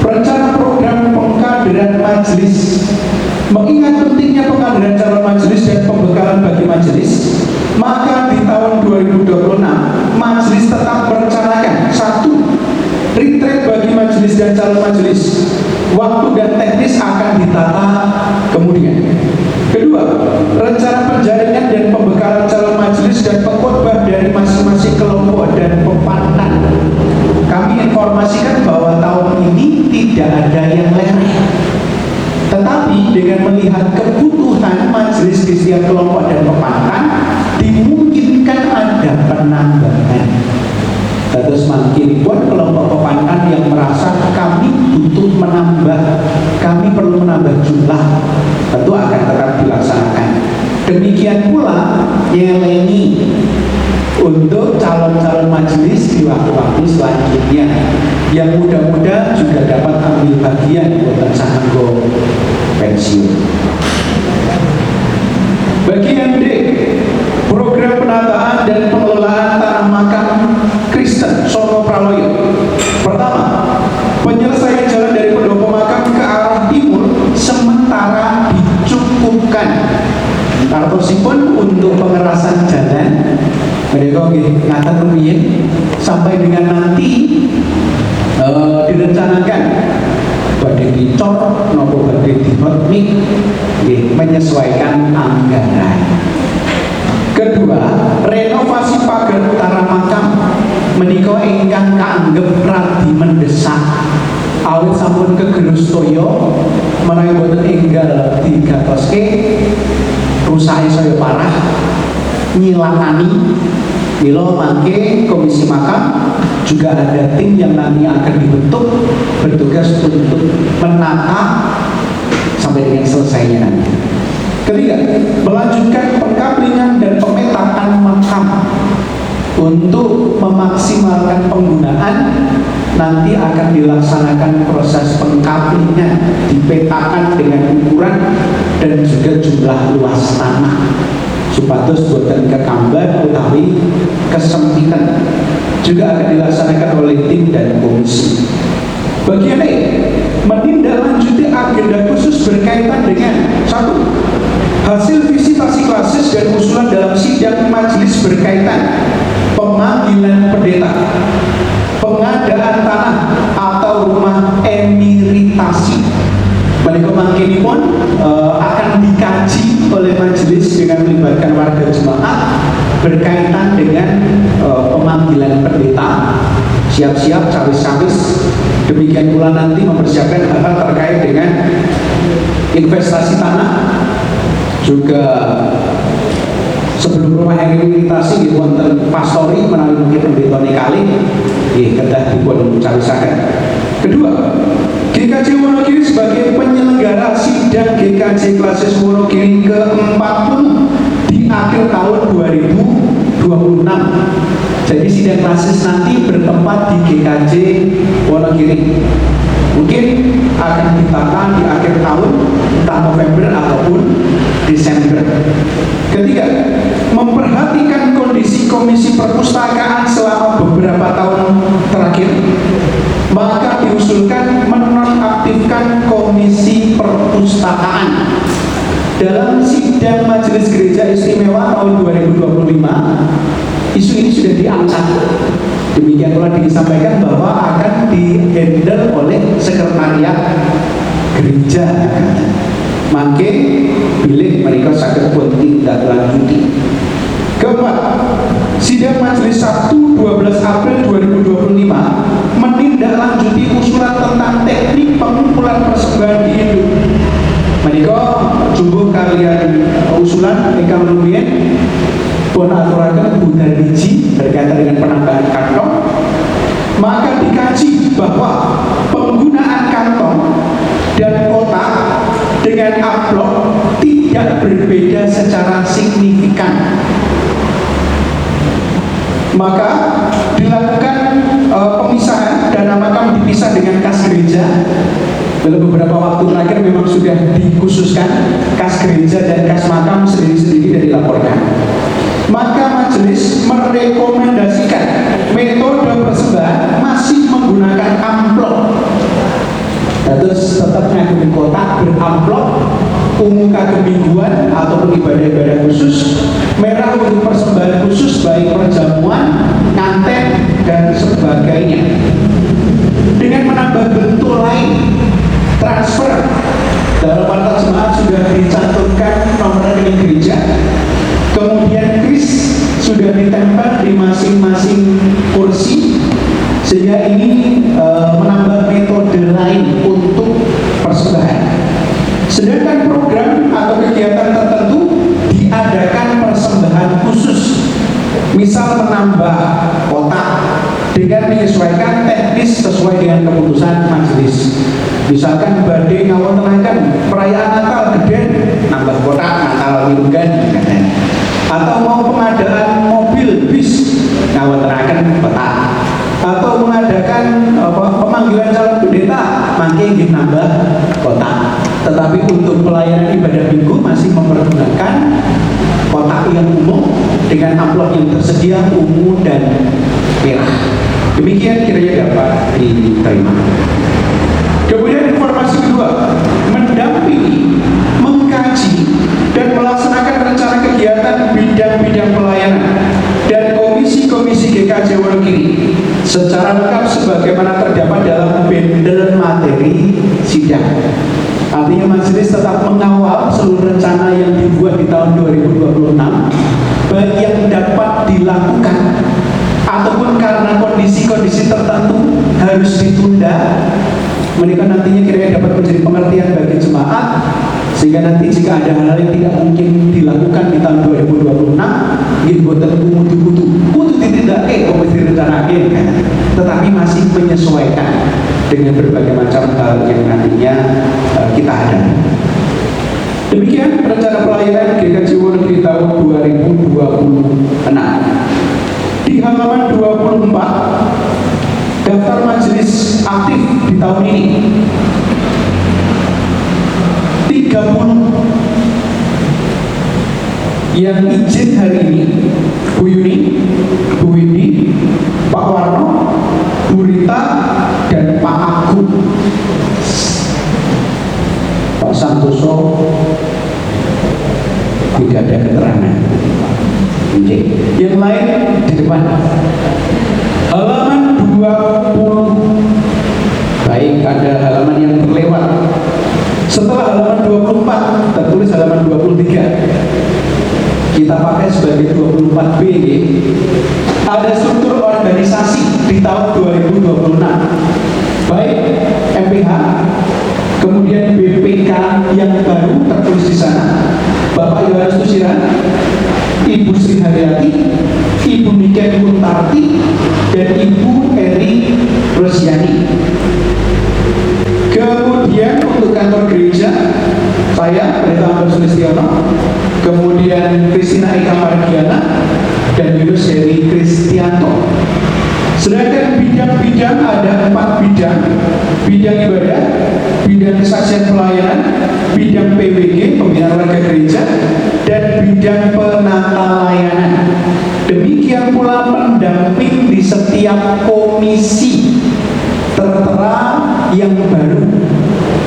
rencana program pengkaderan majelis. Mengingat pentingnya pengkaderan calon majelis dan pembekalan bagi majelis, maka di tahun 2026 majelis tetap merencanakan 1. Retreat bagi majelis dan calon majelis. Waktu dan teknis akan ditata kemudian. 2. Rencana penjaringan dan pembekalan calon majelis dan pengkhotbah dari masing-masing kelompok dan pepanan. Kami informasikan bahwa tahun ini tidak ada yang lereh. Tetapi dengan melihat kebutuhan majelis di setiap kelompok dan pepanan, dimungkinkan ada penambahan. Terus makin buat kelompok pepanan yang merasa kami butuh menambah, kami perlu menambah jumlah, tentu akan tetap dilaksanakan. Demikian pula nyeleni untuk calon-calon majelis di waktu-waktu selanjutnya yang muda-muda juga dapat ambil bagian untuk sanggo pensiun. Bagian D, program penataan dan pengelolaan tanah makam Kristen Sono Praloyo. Pertama, penyelesaian jalan dari pendopo makam ke arah timur sementara dicukupkan. Artosipun untuk pengerasan jalan mereka ngatur rumiyin sampai dengan nanti direncanakan badai dicor nopo badai dihotmik menyesuaikan anggaran. Kedua, renovasi pagar utara makam menika ingkang kaanggep radi mendesak. Awit sampun kegerus toyo menawi boten enggal digatoske rusake saya parah nyilakani. Milo mangke komisi makam juga ada tim yang nanti akan dibentuk bertugas untuk menata sampai dengan selesainya nanti. Ketiga, melanjutkan pengkaplingan dan pemetaan makam. Untuk memaksimalkan penggunaan, nanti akan dilaksanakan proses pengkaplingan, dipetakan dengan ukuran dan juga jumlah luas tanah supados boten kekamban utawi kesempitan. Juga akan dilaksanakan oleh tim dan komisi. Bagian E, menindaklanjuti agenda khusus berkaitan dengan 1. Hasil visitasi klasis dan usulan dalam sidang majelis berkaitan pemanggilan pendeta, pengadaan tanah atau rumah emiri iritasi. Menika mangkinipun akan dikaji oleh majelis dengan melibatkan warga jemaat berkaitan dengan pemanggilan pendeta. Siap-siap cawis-cawis, demikian pula nanti mempersiapkan hal-hal terkait dengan investasi tanah, juga sebelum rumah yang iritasi gitu wonten pastori menawi mungkin pendeta kali kedah dipun cawisaken. Kedua, GKJ Wonogiri sebagai penyelenggara sidang GKJ Klasis Wonogiri ke-40 di akhir tahun 2026. Jadi sidang klasis nanti bertempat di GKJ Wonogiri. Mungkin akan ditata di akhir tahun, entah November ataupun Desember. Ketiga, memperhatikan kondisi komisi perpustakaan selama beberapa tahun terakhir, maka diusulkan menonaktifkan komisi perpustakaan. Dalam sidang Majelis Gereja Istimewa tahun 2025, isu ini sudah diangkat. Demikian pula disampaikan bahwa akan dihandle oleh sekretariat gereja. Mangke bilih mereka saged pun tindak lanjuti. Keempat, sidang Majelis Sabtu 12 April 2025 menindaklanjuti usulan tentang teknik pengumpulan persembahan di Indo. Menika jumbo kalian usulan ingkang lumayan pun aturaken Buddha Biji berkaitan dengan penambahan kantong, maka dikaji bahwa penggunaan kantong dan kotak dengan amplop tidak berbeda secara signifikan. Maka dilakukan pemisahan, dana makam dipisah dengan kas gereja. Dalam beberapa waktu terakhir memang sudah dikhususkan kas gereja dan kas makam sendiri-sendiri dan dilaporkan. Maka majelis merekomendasikan metode persembahan masih menggunakan amplop. Terus tetap ngagemi kotak beramplop, umum kagem mingguan ataupun ibadah-ibadah khusus, merah untuk persembahan khusus baik perjamuan, nganten dan sebagainya. Dengan menambah bentuk lain, transfer dalam warta jemaat sudah dicantumkan nomor rekening gereja. Kemudian kris sudah ditempel di masing-masing kursi, sehingga ini menambah metode lain untuk persembahan. Sedangkan program atau kegiatan tertentu diadakan persembahan khusus, misal menambah kotak dengan menyesuaikan teknis sesuai dengan keputusan majelis. Misalkan badai ngawontenaken perayaan Natal gede, nambah kotak Natal Wilungan, atau mau pengadaan mobil bis ngawontenaken kotak, atau mengadakan pemanggilan calon pendeta mangke nggih nambah kotak. Tetapi untuk pelayanan ibadah minggu masih mempergunakan kotak yang umum dengan amplop yang tersedia ungu dan merah. Demikian kiranya dapat diterima. Kemudian informasi kedua, mendampingi, mengkaji dan melaksanakan rencana kegiatan bidang-bidang pelayanan dan komisi-komisi GKJ Wonogiri secara lengkap sebagaimana terdapat dalam bendel materi sidang. Artinya majelis tetap mengawal seluruh rencana yang dibuat di tahun 2026, baik yang dapat dilakukan ataupun karena kondisi-kondisi tertentu harus ditunda. Mereka nantinya kira-kira dapat menjadi pengertian bagi jemaat, sehingga nanti jika ada hal-hal yang tidak mungkin dilakukan di tahun 2026, ini boten kudu ditindakake komisi rencanaake, tetapi masih menyesuaikan dengan berbagai macam hal yang nantinya kita hadapi. Demikian rencana pelayanan GKJ Wonogiri tahun 2026. Di halaman 24 daftar majelis aktif di tahun ini 30 yang izin hari ini: Bu Yuni, Bu Windy, Pak Warno, Bu Rita, dan Pak Agung. Pak Santoso tidak ada keterangan. Oke. Yang lain di depan. Halaman 20. Baik, ada halaman yang terlewat. Setelah halaman 24 tertulis halaman 23, kita pakai sebagai 24B. Ada struktur organisasi di tahun 2026, baik MPH, kemudian BPK yang baru tertulis di sana, Bapak Yohanes Tusiran, Ibu Sri Haryati, Ibu Niken Kuntarti, dan Ibu Eri Rosiani. Kemudian untuk kantor gereja, saya Pendeta Ambon Sulistiono, kemudian Kristina Eka Margiana, dan Yunus Heri Kristianto. Sedangkan bidang-bidang ada 4 bidang: bidang ibadah, bidang kesaksian pelayanan, bidang PWG pembinaan warga gereja, dan bidang penata layanan. Demikian pula pendamping di setiap komisi tertera yang baru.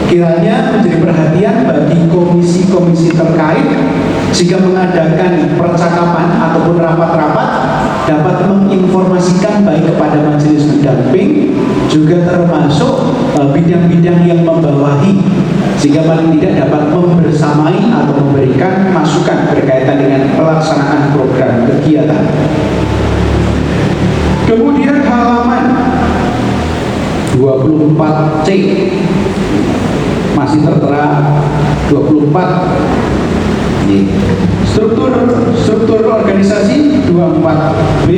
Kiranya menjadi perhatian bagi komisi-komisi terkait jika mengadakan percakapan ataupun rapat-rapat dapat menginformasikan baik kepada majelis pendamping, juga termasuk bidang-bidang yang membawahi, sehingga paling tidak dapat membersamai atau memberikan masukan berkaitan dengan pelaksanaan program kegiatan. Kemudian halaman 24C masih tertera 24. Struktur organisasi 24B,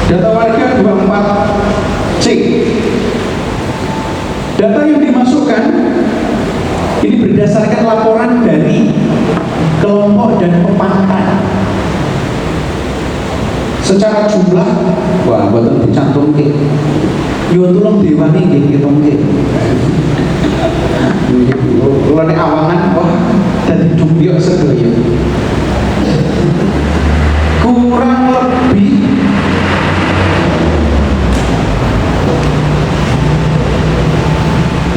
data warga 24C. Data yang dimasukkan ini berdasarkan laporan dari kelompok dan pemantau. Secara jumlah, wah, buatan dicantumke. Yo tulung dewane nggih ngitungke. Kalau nek awangan, wah, dadi dubyok sedaya. Kurang lebih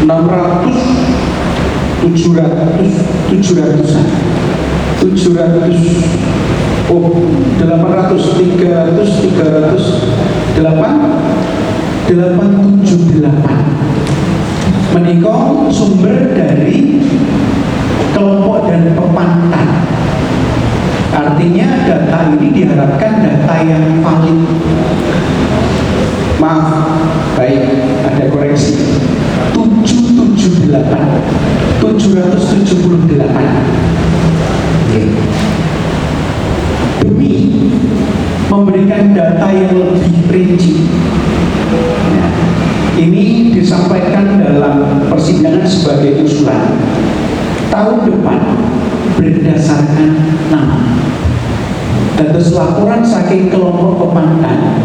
878 menikah sumber dari kelompok dan pemantau. Artinya data ini diharapkan data yang valid. Maaf, baik, ada koreksi. 778. Demi memberikan data yang lebih rinci. Nah, ini disampaikan dalam persidangan sebagai usulan. Tahun depan berdasarkan nama. Dan terus laporan saking kelompok pemantau,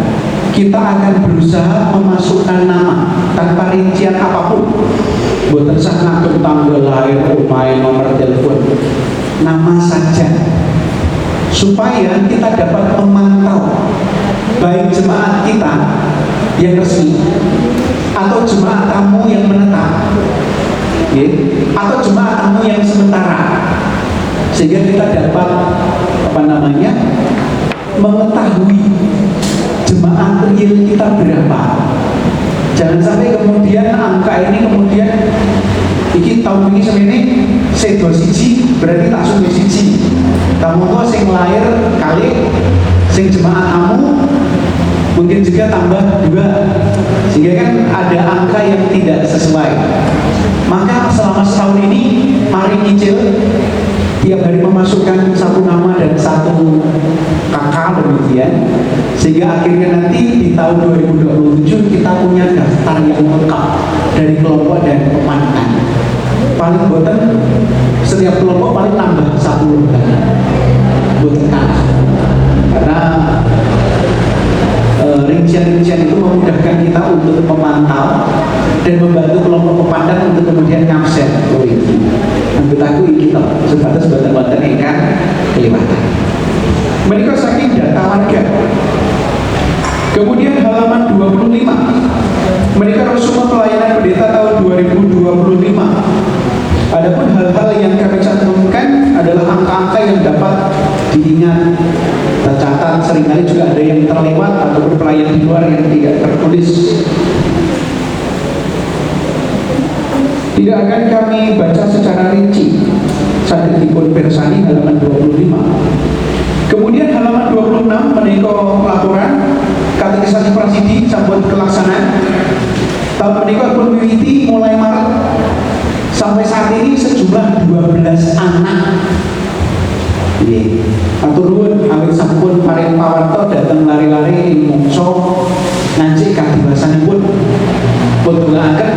kita akan berusaha memasukkan nama tanpa rincian apapun. Buat tersah ngatur tanggal lahir, omahe, nomor telepon, nama saja, supaya kita dapat memantau baik jemaat kita yang resmi atau jemaat tamu yang menetap, atau jemaat tamu yang sementara, sehingga kita dapat mengetahui jemaat real kita berapa. Jangan sampai kemudian angka ini kemudian tahun ini sebenarnya sedo siji berarti tak suwe siji. Tamu kok sing lahir kali sing jemaat tamu mungkin juga tambah 2, sehingga kan ada angka yang tidak sesuai. Maka selama setahun ini mari nyicil tiap hari memasukkan satu nama dan satu kakak demikian, sehingga akhirnya nanti di tahun 2027 kita punya daftar yang lengkap dari kelompok dan pemantau. Paling boten setiap kelompok paling tambah 1 lembaga boten kalah, karena rincian-rincian itu memudahkan kita untuk memantau dan membantu kelompok pemantau untuk kemudian ngabsen. Oh ini anggota ini sebatas boten-boten ingkang kelewatan. Menika saking data warga. Kemudian halaman 25, menika resume pelayanan pendeta tahun 2025. Adapun hal-hal yang kami cantumkan adalah angka-angka yang dapat diingat, tercatat. Seringkali juga ada yang terlewat ataupun pelayan di luar yang tidak tertulis. Tidak akan kami baca secara rinci. Sagedipun pirsani halaman 25. Kemudian halaman 26 menika laporan katekisasi prasidi sampun kelaksanaan. Tahun menika pun wiwiti mulai Maret sampai saat ini sejumlah 12 anak. Nggih, atur nuwun awit sampun paring pawarta dateng lari-lari ing mungso ngancik kadiwasanipun pun akan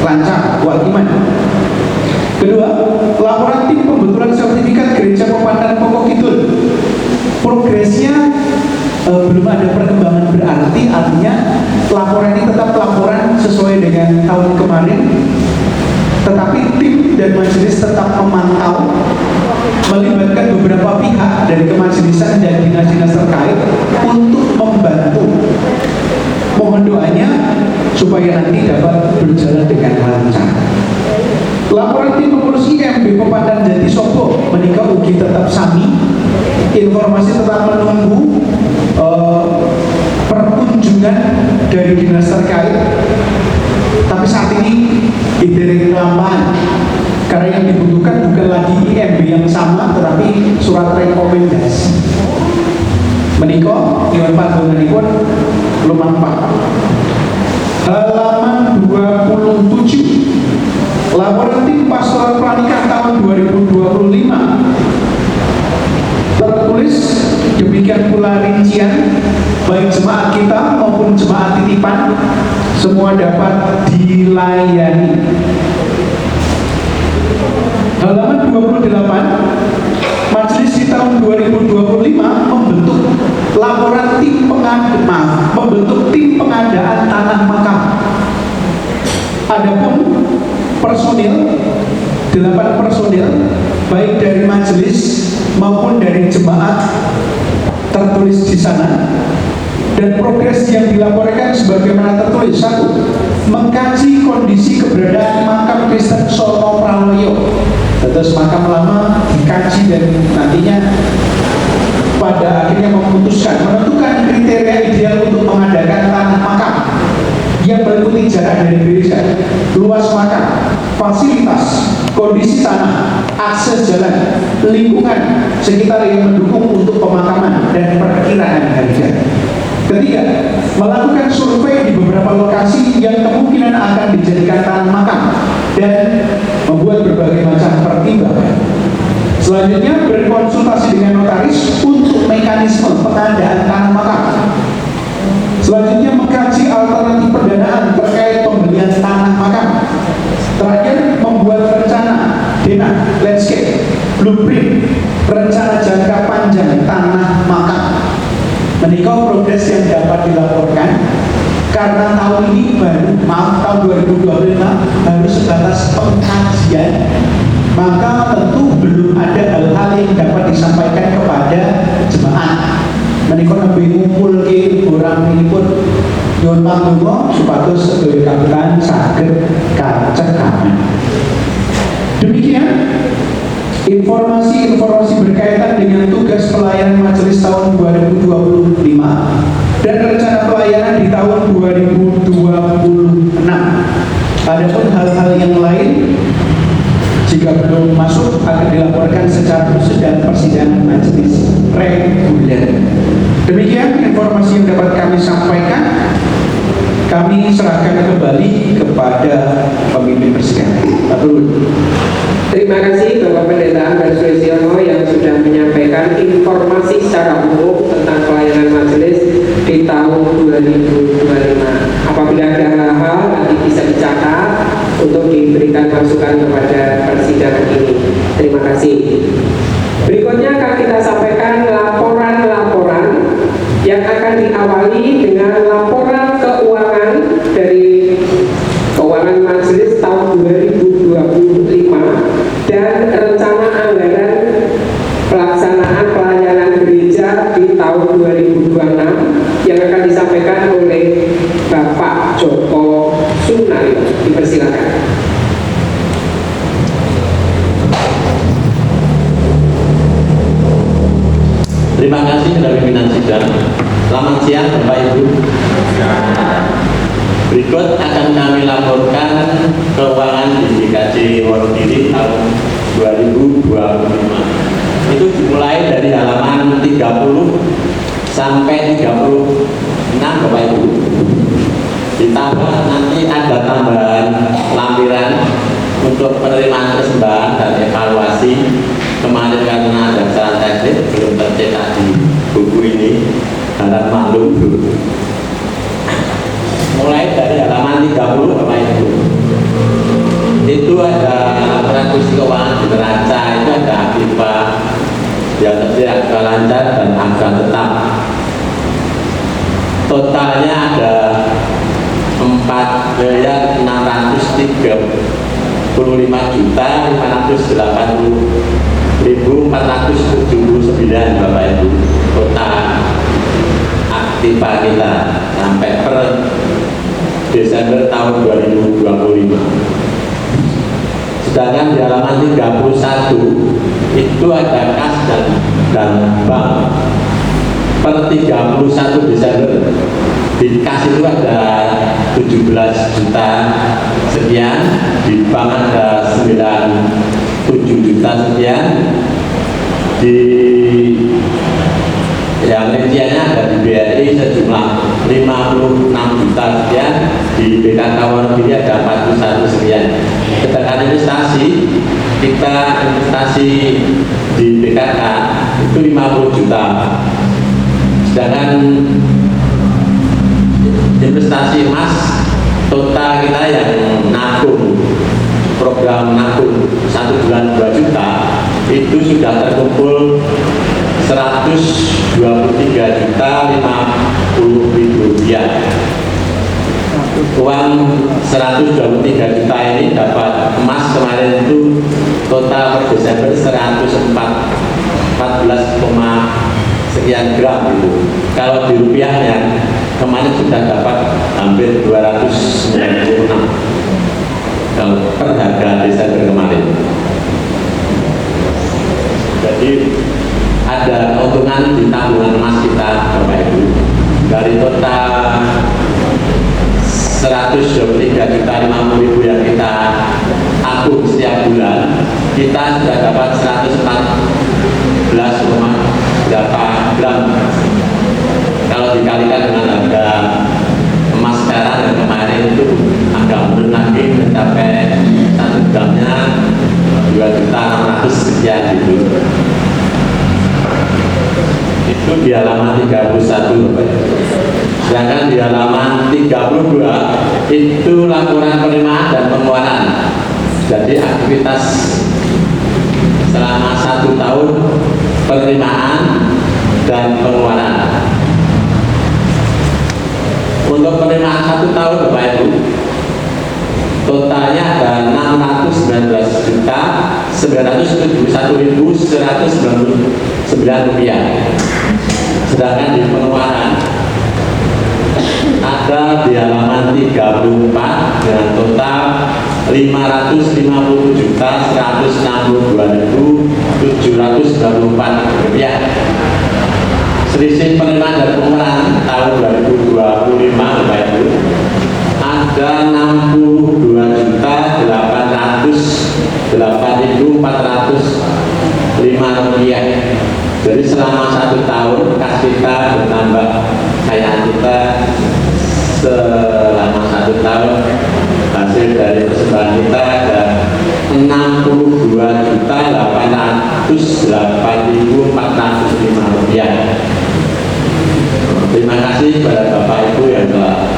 lancar wal iman. Kedua, laporan tim pembetulan sertifikat Gereja Pepadan Pokok Kidul. Progresnya belum ada perkembangan berarti, artinya laporan ini tetap laporan sesuai dengan tahun kemarin, tetapi tim dan majelis tetap memantau, melibatkan beberapa pihak dari kemajelisan dan dinas-dinas terkait untuk membantu. Mohon doanya supaya nanti dapat berjalan dengan lancar. Laporan tim pengurus IMB Pepadan Jati Sopo menikah ugi tetap sami. Informasi tetap menunggu perkunjungan dari dinas terkait. Tapi saat ini diterima kelampahan karena yang dibutuhkan bukan lagi IMB yang sama, tetapi surat rekomendasi. Menikah Iwan Pantunganipun lumampah. Halaman 27, laporan tim pastoral pranikah tahun 2025. Tertulis demikian pula rincian, baik jemaat kita maupun jemaat titipan semua dapat dilayani. Halaman 28, majelis di tahun 2025 membentuk laporan tim membentuk tim pengadaan tanah makam. Adapun personil 8 personil baik dari majelis maupun dari jemaat tertulis di sana, dan progres yang dilaporkan sebagaimana tertulis. 1. Mengkaji kondisi keberadaan makam Kristen Sono Praloyo. Terus makam lama dikaji dan nantinya pada akhirnya memutuskan menentukan kriteria ideal untuk mengadakan tanah makam yang meliputi jarak dari gereja, luas makam, fasilitas, kondisi tanah, akses jalan, lingkungan sekitar yang mendukung untuk pemakaman dan perkiraan harga. Ketiga, melakukan survei di beberapa lokasi yang kemungkinan akan dijadikan tanah makam dan membuat berbagai macam pertimbangan. Selanjutnya, berkonsultasi dengan notaris untuk mekanisme pengadaan tanah makam. Selanjutnya, mengkaji alternatif pendanaan terkait pembelian tanah makam. Terakhir, membuat rencana denah, landscape, blueprint, rencana jangka panjang tanah makam. Menikah progres yang dapat dilaporkan karena tahun ini baru, tahun 2025 baru sebatas pengkajian, maka tentu belum ada hal-hal yang dapat disampaikan kepada jemaat. Menikah lebih ngumpul ke orang ini pun nyuwun pangdonga supados sedaya kapitan saged kacekapan. Demikian informasi-informasi berkaitan dengan tugas pelayanan majelis tahun 2025 dan rencana pelayanan di tahun 2026. Adapun hal-hal yang lain jika belum masuk akan dilaporkan secara khusus dalam persidangan majelis reguler. Demikian informasi yang dapat kami sampaikan. Kami serahkan kembali kepada pemimpin persidangan. Terima kasih Bapak Pendeta Anggar Sulistiono yang sudah menyampaikan informasi secara umum tentang pelayanan majelis di tahun 2025. Apabila ada hal-hal nanti bisa dicatat untuk diberikan masukan kepada persidangan ini. Terima kasih. Berikutnya akan kita sampaikan laporan-laporan yang akan diawali dengan laporan keuangan dari keuangan majelis tahun 2025 dan rencana anggaran pelaksanaan pelayanan gereja di tahun 2026 yang akan disampaikan oleh Bapak Joko Sunario. Dipersilakan. Terima kasih kepada pimpinan sidang. Selamat siang Bapak Ibu. Berikut akan kami laporkan keuangan di GKJ Wonogiri tahun 2025. Itu dimulai dari halaman 30 sampai 36 Bapak Ibu. Ditambah nanti ada tambahan lampiran untuk penerimaan persembahan dan evaluasi. Kemarin karena ada kesalahan teknis belum tercetak di buku ini, harap maklum dulu. Mulai dari halaman 30 Bapak Ibu, itu ada laporan kursi keuangan di neraca, itu ada aktiva yang tidak lancar dan angka tetap. Totalnya ada 4.580.479 Bapak Ibu total aktiva kita sampai per Desember tahun 2025. Sedangkan di halaman 31 itu ada kas dan bank per 31 Desember. Di kas itu ada 17 juta sekian, di bank ada 97 juta sekian, di yang rinciannya ada di BRI sejumlah 56 juta sekian, di BKK Wonogiri ada 41 sekian. Sedangkan investasi kita di BKK itu 50 juta. Sedangkan investasi emas total kita yang nabung, program nabung 1 bulan 2 juta itu sudah terkumpul 123.050.000 rupiah. Uang 123 juta ini dapat emas kemarin itu total per Desember 14, sekian gram itu. Kalau di rupiahnya kemarin sudah dapat hampir 296 kalau per harga Desember kemarin. Jadi ada keuntungan di tabungan emas kita Bapak Ibu. Dari total 123.050.000 yang kita tabung setiap bulan, kita sudah dapat 114,8 gram. Kalau dikalikan dengan harga emas sekarang dan kemarin itu agak menurun lagi mencapai 1 gramnya 2.600.000 sekian gitu. Itu di halaman 31 Bapak. Sedangkan di halaman 32 itu laporan penerimaan dan pengeluaran. Jadi aktivitas selama 1 tahun penerimaan dan pengeluaran. Untuk penerimaan 1 tahun Bapak Ibu, totalnya ada 619.971.199 rupiah. Sedangkan di pengeluaran ada di halaman 34 dengan total 550.162.794 rupiah. Selisih penerimaan dan pengeluaran tahun 2025 Bapak Ibu ada 62.808.405 rupiah. Jadi selama 1 tahun kas kita bertambah, kekayaan kita selama 1 tahun hasil dari persembahan kita ada 62.808.405 rupiah. Terima kasih kepada Bapak Ibu yang telah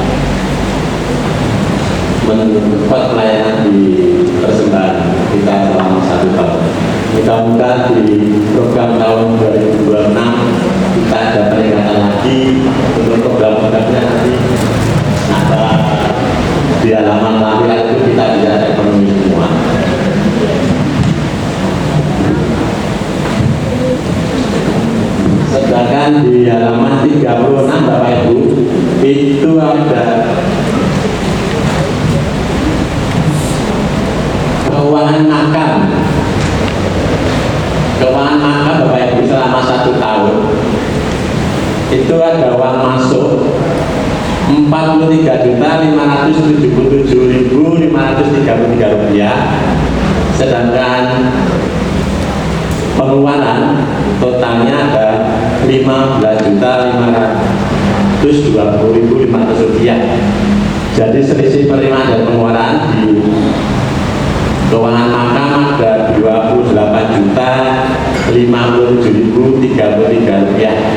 mensupport pelayanan di persembahan kita selama 1 tahun. Mudah-mudahan di program tahun 2026 kita ada peningkatan lagi untuk program-programnya nanti ada di halaman lampiran itu kita bisa ekonomi semua. Sedangkan di halaman 36 Bapak Ibu itu ada keuangan makan. Keuangan makan Bapak Ibu selama 1 tahun itu ada uang masuk 4.000.000 Rp83.577.533, sedangkan pengeluaran totalnya ada Rp15.520.500. Jadi selisih penerimaan dan pengeluaran di keuangan makam ada Rp28.057.033.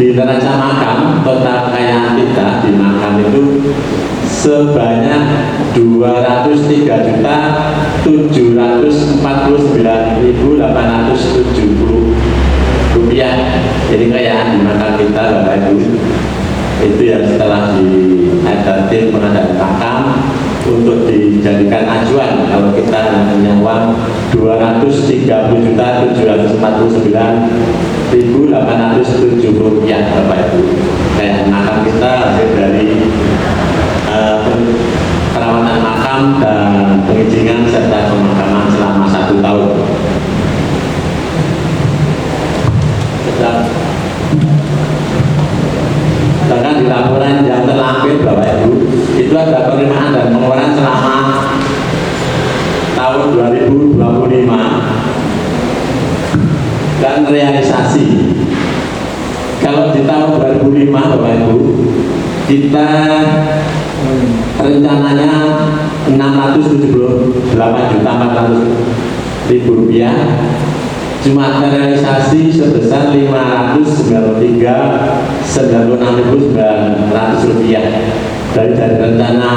Di neraca makam, total kekayaan kita di makam itu sebanyak Rp203.749.870. Ini kekayaan di makam kita, Bapak Ibu. Itu yang setelah ada tim pengadaan makam untuk dijadikan acuan kalau kita punya uang Rp230.749.870, Bapak Ibu. Kayak makam kita hasil dari perawatan makam dan pengizingan serta pemakaman selama 1 tahun. Sedangkan di laporan yang terlampir, Bapak Ibu, itu ada penerimaan dan pengeluaran selama tahun 2025 dan realisasi. Kalau di tahun 2005, Bapak Ibu, kita rencananya Rp678.400.000, cuma terrealisasi sebesar Rp596.900. Dari rencana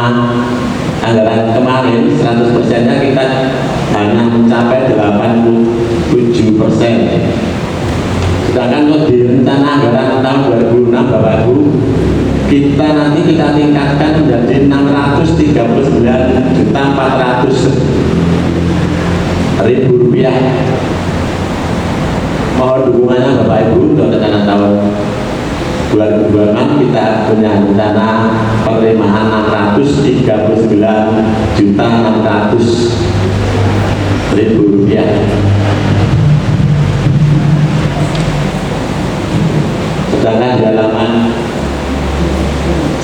anggaran kemarin 100%-nya kita hanya mencapai 87%. Sedangkan kalau di rencana anggaran tahun 2006, Bapak Ibu, kita tingkatkan menjadi Rp639.400.000. Mohon dukungannya Bapak Ibu untuk rencana tahun 2026. Kita punya rencana penerimaan Rp639.600.000. Sedangkan di halaman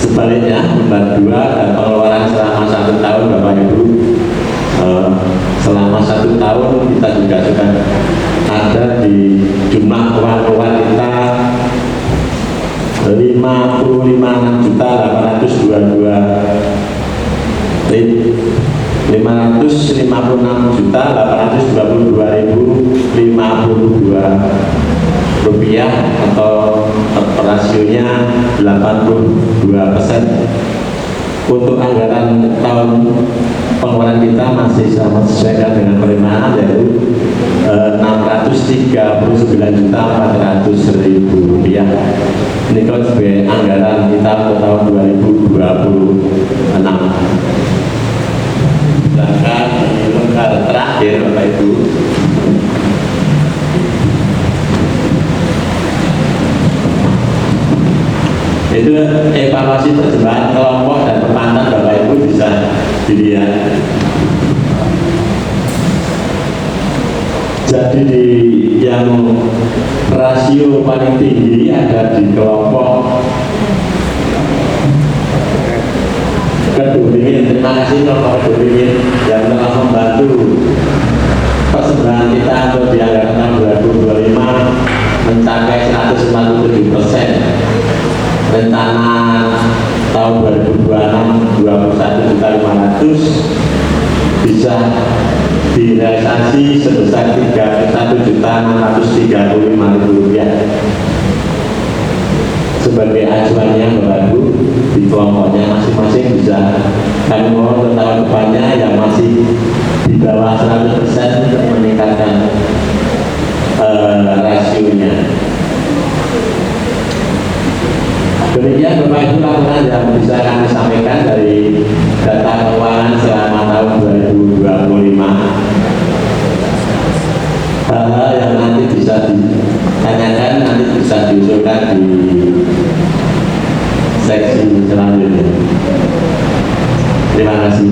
sebaliknya, lembar 2, dan pengeluaran selama 1 tahun, Bapak Ibu. Selama 1 tahun kita juga sudah ada di jumlah uang keluar kita Rp556.822.052, atau rasionya 82%. Untuk anggaran tahun pengeluaran kita masih sama sesuai dengan penerimaan, yaitu Rp639.400.000. Ini kalau sebagai anggaran kita untuk tahun 2026. Sedangkan di lembar terakhir, Bapak Ibu, itu evaluasi persembahan kelompok dan perpantan, Bapak Ibu bisa dilihat. Jadi yang rasio paling tinggi ada di kelompok Kedua. Terima kasih kelompok Kedua yang telah membantu persembahan kita untuk di anggaran tahun 2025 mencapai 147%. Rencana tahun 2026 21.500.000 bisa direalisasi sebesar Rp31.635.000. Sebagai acuannya, Bapak Ibu, di kelompoknya masing-masing bisa kami mohon untuk tahun depannya yang masih di bawah 100% untuk meningkatkan rasionya. Demikian Bapak Ibu laporan yang bisa kami sampaikan dari data keuangan selama tahun 2025. Hal-hal yang nanti bisa ditanyakan nanti bisa diusulkan di seksi selanjutnya. Terima kasih.